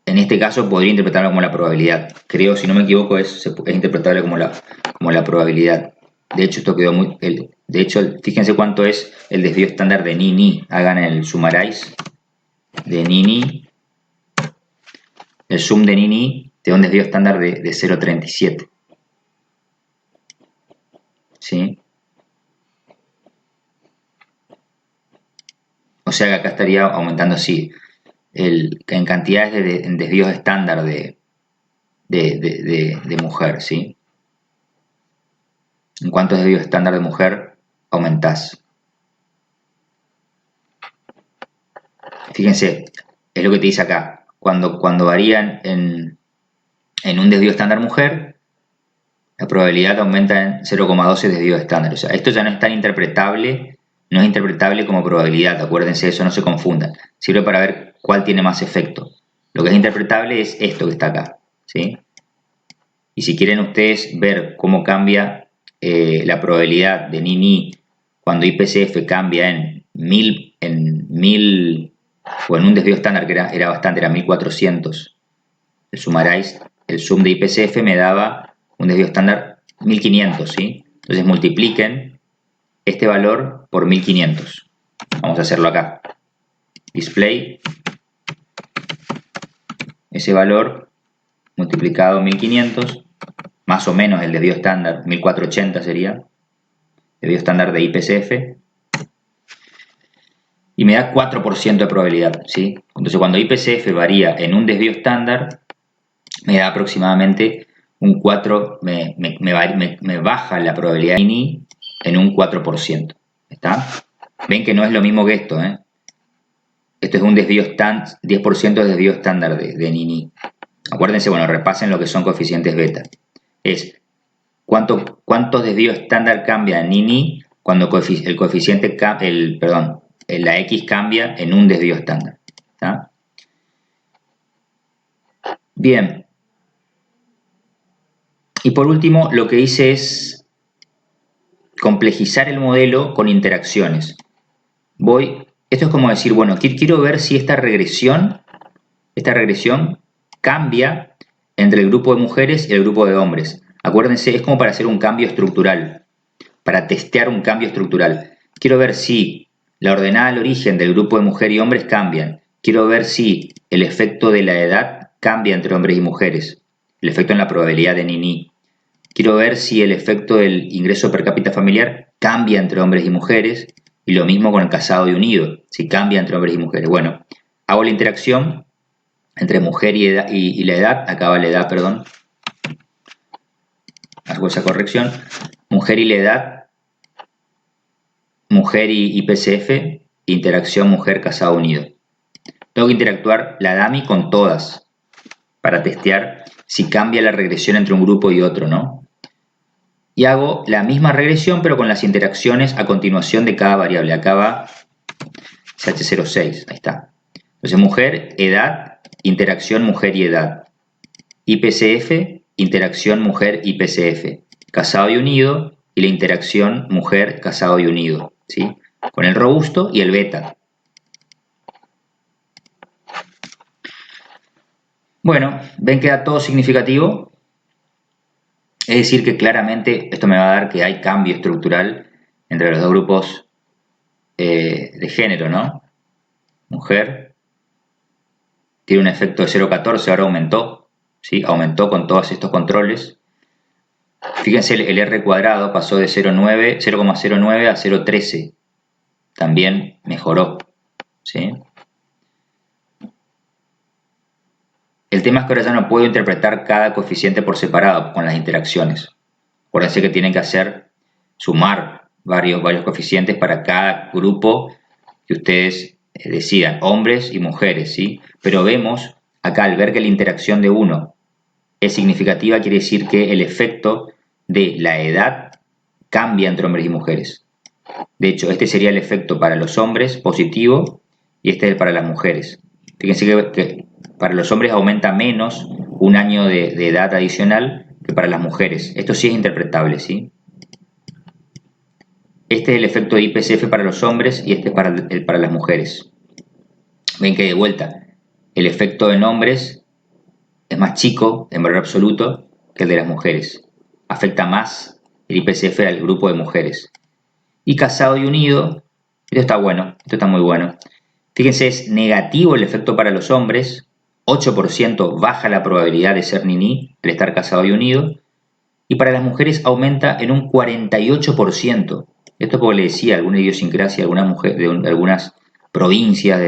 este caso podría interpretarlo como la probabilidad. Creo, si no me equivoco, es interpretable como la probabilidad. De hecho, esto quedó muy... de hecho, fíjense cuánto es el desvío estándar de Nini. Hagan el summarize de Nini. El sum de Nini te da un desvío estándar de 0,37. ¿Sí? O sea que acá estaría aumentando así. En cantidades de desvíos estándar de mujer, ¿sí? En cuántos desvíos estándar de mujer aumentás. Fíjense, es lo que te dice acá. Cuando varían en un desvío estándar mujer, la probabilidad aumenta en 0,12 desvíos estándar. O sea, esto ya no es tan interpretable, no es interpretable como probabilidad, acuérdense de eso, no se confundan. Sirve para ver cuál tiene más efecto. Lo que es interpretable es esto que está acá, ¿sí? Y si quieren ustedes ver cómo cambia la probabilidad de Nini cuando IPCF cambia en 1000 o en un desvío estándar que era bastante, era 1400, el summarize, el sum de IPCF me daba un desvío estándar 1500, ¿sí? Entonces multipliquen este valor por 1500. Vamos a hacerlo acá. Display, ese valor multiplicado 1500, más o menos el desvío estándar, 1480 sería, desvío estándar de IPCF, y me da 4% de probabilidad, ¿sí? Entonces cuando IPCF varía en un desvío estándar, me da aproximadamente un 4, me baja la probabilidad de Nini en un 4%. ¿Está? Ven que no es lo mismo que esto, ¿eh? Esto es un desvío estándar, 10% de desvío estándar de Nini. Acuérdense, bueno, repasen lo que son coeficientes beta. Es cuántos desvíos estándar cambia en Nini cuando el coeficiente, la X cambia en un desvío estándar. ¿Está? Bien. Y por último, lo que hice es complejizar el modelo con interacciones. Esto es como decir, bueno, quiero ver si esta regresión cambia entre el grupo de mujeres y el grupo de hombres. Acuérdense, es como para hacer un cambio estructural, para testear un cambio estructural. Quiero ver si la ordenada al origen del grupo de mujer y hombres cambian. Quiero ver si el efecto de la edad cambia entre hombres y mujeres, el efecto en la probabilidad de Nini. Quiero ver si el efecto del ingreso per cápita familiar cambia entre hombres y mujeres, y lo mismo con el casado y unido, si cambia entre hombres y mujeres. Bueno, hago la interacción entre mujer y la edad, acaba la edad, perdón, hago esa corrección, mujer y la edad, mujer y IPCF, interacción mujer casado unido. Tengo que interactuar la DAMI con todas para testear si cambia la regresión entre un grupo y otro, ¿no? Y hago la misma regresión pero con las interacciones a continuación de cada variable. Acá va CH06, ahí está. Entonces mujer, edad, interacción mujer y edad. IPCF, interacción mujer IPCF. Casado y unido y la interacción mujer casado y unido, ¿sí? Con el robusto y el beta. Bueno, ven que da todo significativo. Es decir que claramente esto me va a dar que hay cambio estructural entre los dos grupos de género, ¿no? Mujer tiene un efecto de 0,14, ahora aumentó, ¿sí? Aumentó con todos estos controles. Fíjense, el R cuadrado pasó de 0,09 a 0,13. También mejoró, ¿sí? El tema es que ahora ya no puedo interpretar cada coeficiente por separado con las interacciones. Acuérdense que tienen que sumar varios coeficientes para cada grupo que ustedes decidan, hombres y mujeres, ¿sí? Pero vemos acá, al ver que la interacción de uno es significativa, quiere decir que el efecto de la edad cambia entre hombres y mujeres. De hecho, este sería el efecto para los hombres positivo y este es para las mujeres. Fíjense que para los hombres aumenta menos un año de edad adicional que para las mujeres. Esto sí es interpretable, ¿sí? Este es el efecto de IPCF para los hombres y este es para las mujeres. Ven que de vuelta, el efecto en hombres es más chico en valor absoluto que el de las mujeres. Afecta más el IPCF al grupo de mujeres. Y casado y unido, esto está bueno, esto está muy bueno. Fíjense, es negativo el efecto para los hombres, 8% baja la probabilidad de ser niní al estar casado y unido, y para las mujeres aumenta en un 48%. Esto porque le decía, alguna idiosincrasia de algunas provincias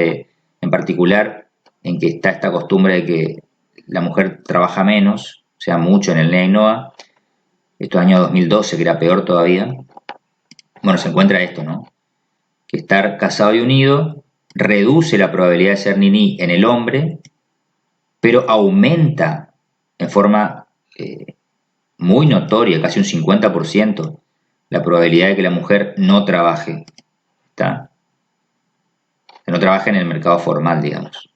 en particular, en que está esta costumbre de que la mujer trabaja menos, o sea, mucho en el NEA y NOA. Esto es año 2012, que era peor todavía. Bueno, se encuentra esto, ¿no? Que estar casado y unido reduce la probabilidad de ser niní en el hombre, pero aumenta en forma muy notoria, casi un 50%, la probabilidad de que la mujer no trabaje. ¿Está? Que no trabaje en el mercado formal, digamos,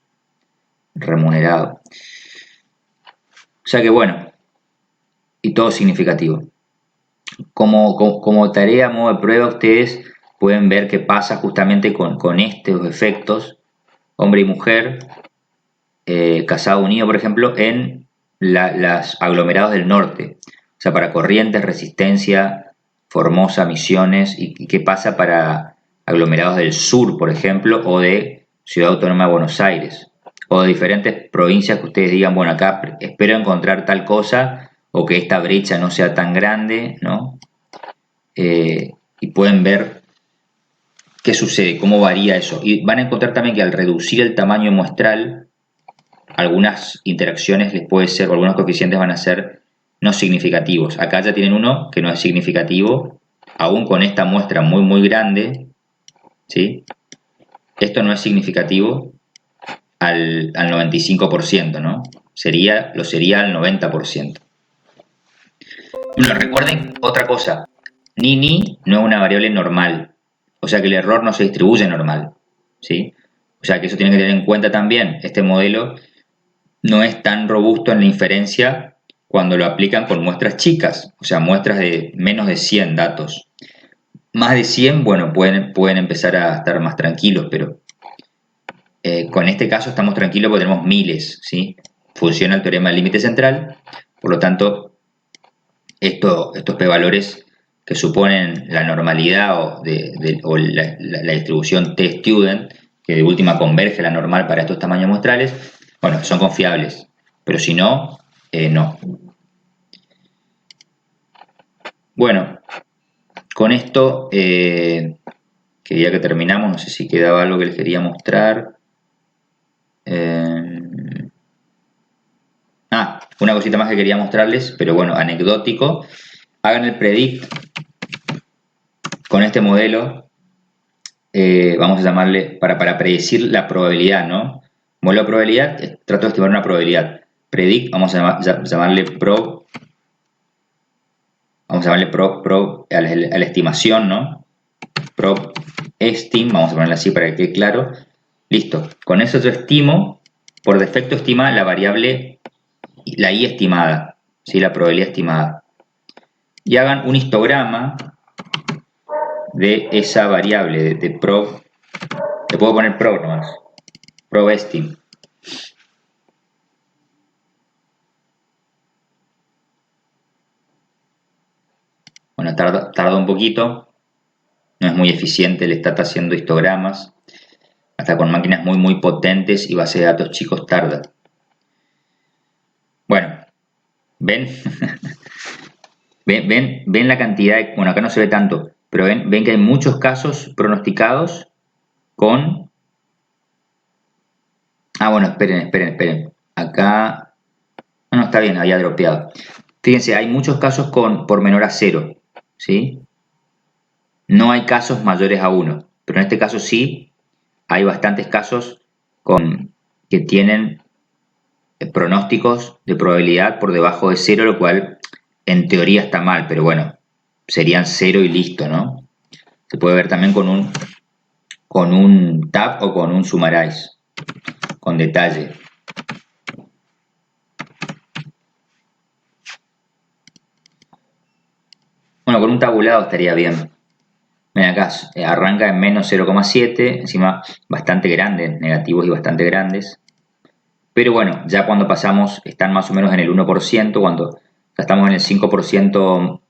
remunerado. O sea que bueno, y todo significativo. Como tarea, modo de prueba, ustedes pueden ver qué pasa justamente con estos efectos, hombre y mujer, casado unido, por ejemplo, en las aglomerados del norte. O sea, para Corrientes, Resistencia, Formosa, Misiones, y qué pasa para aglomerados del sur, por ejemplo, o de Ciudad Autónoma de Buenos Aires, o de diferentes provincias que ustedes digan, bueno, acá espero encontrar tal cosa, o que esta brecha no sea tan grande, ¿no? Y pueden ver qué sucede, cómo varía eso. Y van a encontrar también que al reducir el tamaño muestral, algunas interacciones les puede ser, o algunos coeficientes van a ser no significativos. Acá ya tienen uno que no es significativo, aún con esta muestra muy muy grande, ¿sí? Esto no es significativo al 95%, ¿no? Lo sería al 90%. Bueno, recuerden otra cosa, ni no es una variable normal, o sea que el error no se distribuye normal, ¿sí? O sea que eso tienen que tener en cuenta también. Este modelo no es tan robusto en la inferencia cuando lo aplican con muestras chicas, o sea, muestras de menos de 100 datos. Más de 100, bueno, pueden empezar a estar más tranquilos, pero con este caso estamos tranquilos porque tenemos miles, ¿sí? Funciona el teorema del límite central, por lo tanto, estos p-valores que suponen la normalidad o la distribución t-student, que de última converge la normal para estos tamaños muestrales, bueno, son confiables, pero si no, no. Bueno, con esto quería que terminamos, no sé si quedaba algo que les quería mostrar. Una cosita más que quería mostrarles, pero bueno, anecdótico. Hagan el predict con este modelo, vamos a llamarle, para predecir la probabilidad, ¿no? Modelo de probabilidad, trato de estimar una probabilidad. Predict, vamos a llamarle pro, vamos a llamarle pro a la estimación, ¿no? Pro estim, vamos a ponerle así para que quede claro. Listo, con eso yo estimo, por defecto estima la variable, la i estimada, ¿sí? La probabilidad estimada. Y hagan un histograma de esa variable, de pro, le puedo poner pro nomás, pro estim. Bueno, tarda un poquito, no es muy eficiente el stat haciendo histogramas, hasta con máquinas muy muy potentes y bases de datos chicos tarda. Bueno, ¿ven? ¿Ven la cantidad de, bueno, acá no se ve tanto, pero ven que hay muchos casos pronosticados con... bueno, esperen. Acá... No, está bien, había dropeado. Fíjense, hay muchos casos por menor a 0, ¿sí? No hay casos mayores a 1, pero en este caso sí, hay bastantes casos que tienen pronósticos de probabilidad por debajo de 0, lo cual en teoría está mal, pero bueno, serían 0 y listo, ¿no? Se puede ver también con un tab o con un summarize, con detalle. Bueno, con un tabulado estaría bien. Ven acá, arranca en menos 0,7, encima bastante grande, negativos y bastante grandes. Pero bueno, ya cuando pasamos, están más o menos en el 1%, cuando ya estamos en el 5%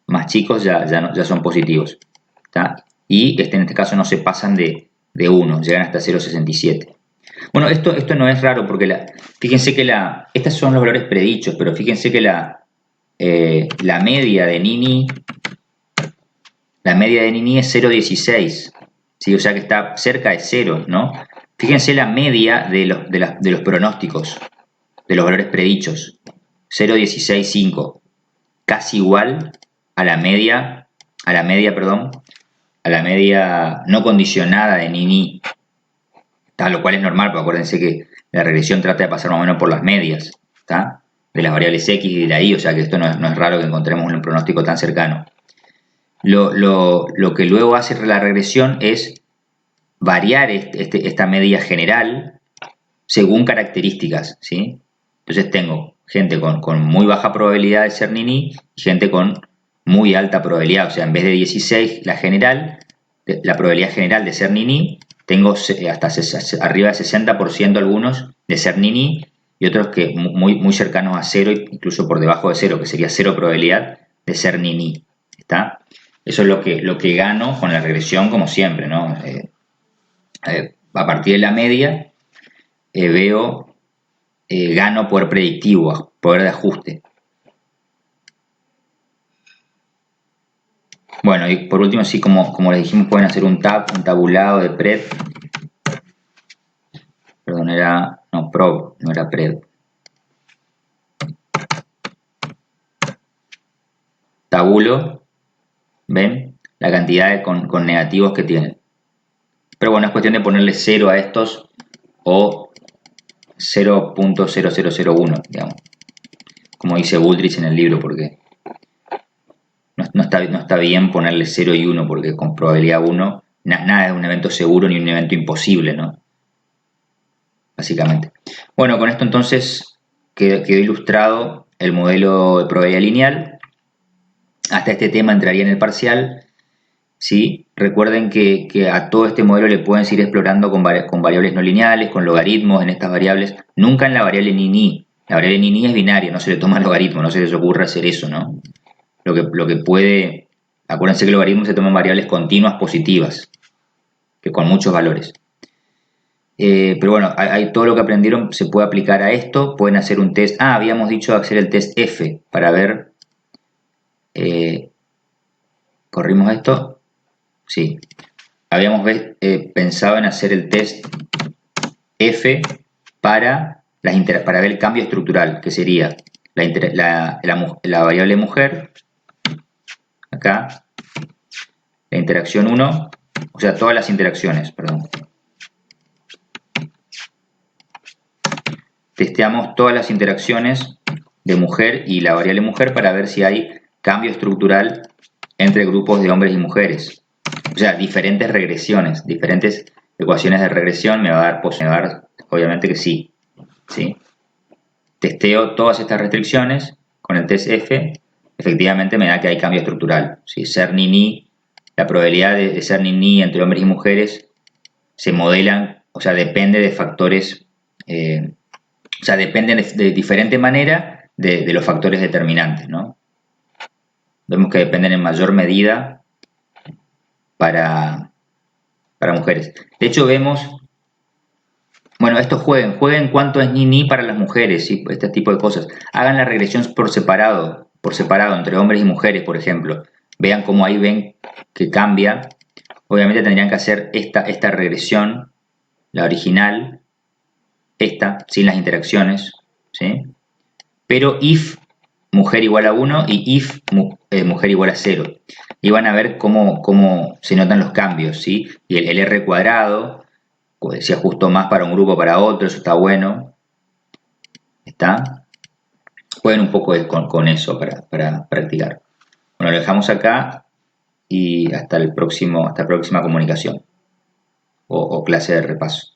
más chicos, ya son positivos. ¿Tá? Y en este caso no se pasan de 1, llegan hasta 0,67. Bueno, esto no es raro porque fíjense que estos son los valores predichos, pero fíjense que la media de Nini es 0,16, ¿sí? O sea que está cerca de 0, ¿no? Fíjense la media de los pronósticos, de los valores predichos, 0,165, casi igual a la media no condicionada de Nini, lo cual es normal, porque acuérdense que la regresión trata de pasar más o menos por las medias, ¿tá? De las variables X y de la Y, o sea que esto no es raro que encontremos un pronóstico tan cercano. Lo que luego hace la regresión es variar esta media general según características, ¿sí? Entonces tengo gente con muy baja probabilidad de ser Nini y gente con muy alta probabilidad, o sea, en vez de 16, la probabilidad general de ser Nini, tengo hasta arriba de 60% algunos de ser Nini y otros que muy cercanos a 0, incluso por debajo de 0, que sería 0 probabilidad de ser Nini, ¿está? Eso es lo que gano con la regresión, como siempre, ¿no? A partir de la media, gano poder predictivo, poder de ajuste. Bueno, y por último, sí, como les dijimos, pueden hacer un tabulado de pred. Perdón, prob, no era pred. Tabulo, ¿ven? La cantidad con negativos que tienen. Pero bueno, es cuestión de ponerle 0 a estos o 0.0001, digamos. Como dice Bullrich en el libro, porque no está bien ponerle 0 y 1, porque con probabilidad 1, nada es un evento seguro ni un evento imposible, ¿no? Básicamente. Bueno, con esto entonces quedó ilustrado el modelo de probabilidad lineal. Hasta este tema entraría en el parcial, ¿sí? Recuerden que a todo este modelo le pueden seguir explorando con variables no lineales, con logaritmos en estas variables, nunca en la variable Nini. La variable Nini es binaria, no se le toma logaritmo, no se les ocurre hacer eso, ¿no? Lo que puede, acuérdense que el logaritmo se toman variables continuas positivas, que con muchos valores. Pero bueno, todo lo que aprendieron se puede aplicar a esto. Pueden hacer un test. Habíamos dicho hacer el test F para ver. ¿Corrimos esto? Sí. Habíamos pensado en hacer el test F para ver el cambio estructural, que sería la variable mujer, acá, la interacción 1, o sea, todas las interacciones, perdón. Testeamos todas las interacciones de mujer y la variable mujer para ver si hay cambio estructural entre grupos de hombres y mujeres. O sea, diferentes regresiones, diferentes ecuaciones de regresión me va a dar obviamente que sí. ¿Sí? Testeo todas estas restricciones con el test F, efectivamente me da que hay cambio estructural. ¿Sí? Ser Nini, la probabilidad de ser Nini entre hombres y mujeres se modelan, o sea, depende de factores, o sea, dependen de diferente manera de los factores determinantes, ¿no? Vemos que dependen en mayor medida para mujeres. De hecho, vemos, bueno, esto jueguen cuánto es Nini para las mujeres, ¿sí? Este tipo de cosas. Hagan la regresión por separado, entre hombres y mujeres, por ejemplo. Vean cómo ahí ven que cambia. Obviamente tendrían que hacer esta regresión, la original, sin las interacciones, ¿sí? Pero if mujer igual a 1 y if mujer igual a 0. Y van a ver cómo se notan los cambios, ¿sí? Y el R cuadrado, pues, se ajustó más para un grupo o para otro, eso está bueno. ¿Está? Jueguen un poco con eso para practicar. Bueno, lo dejamos acá y hasta la próxima comunicación o clase de repaso.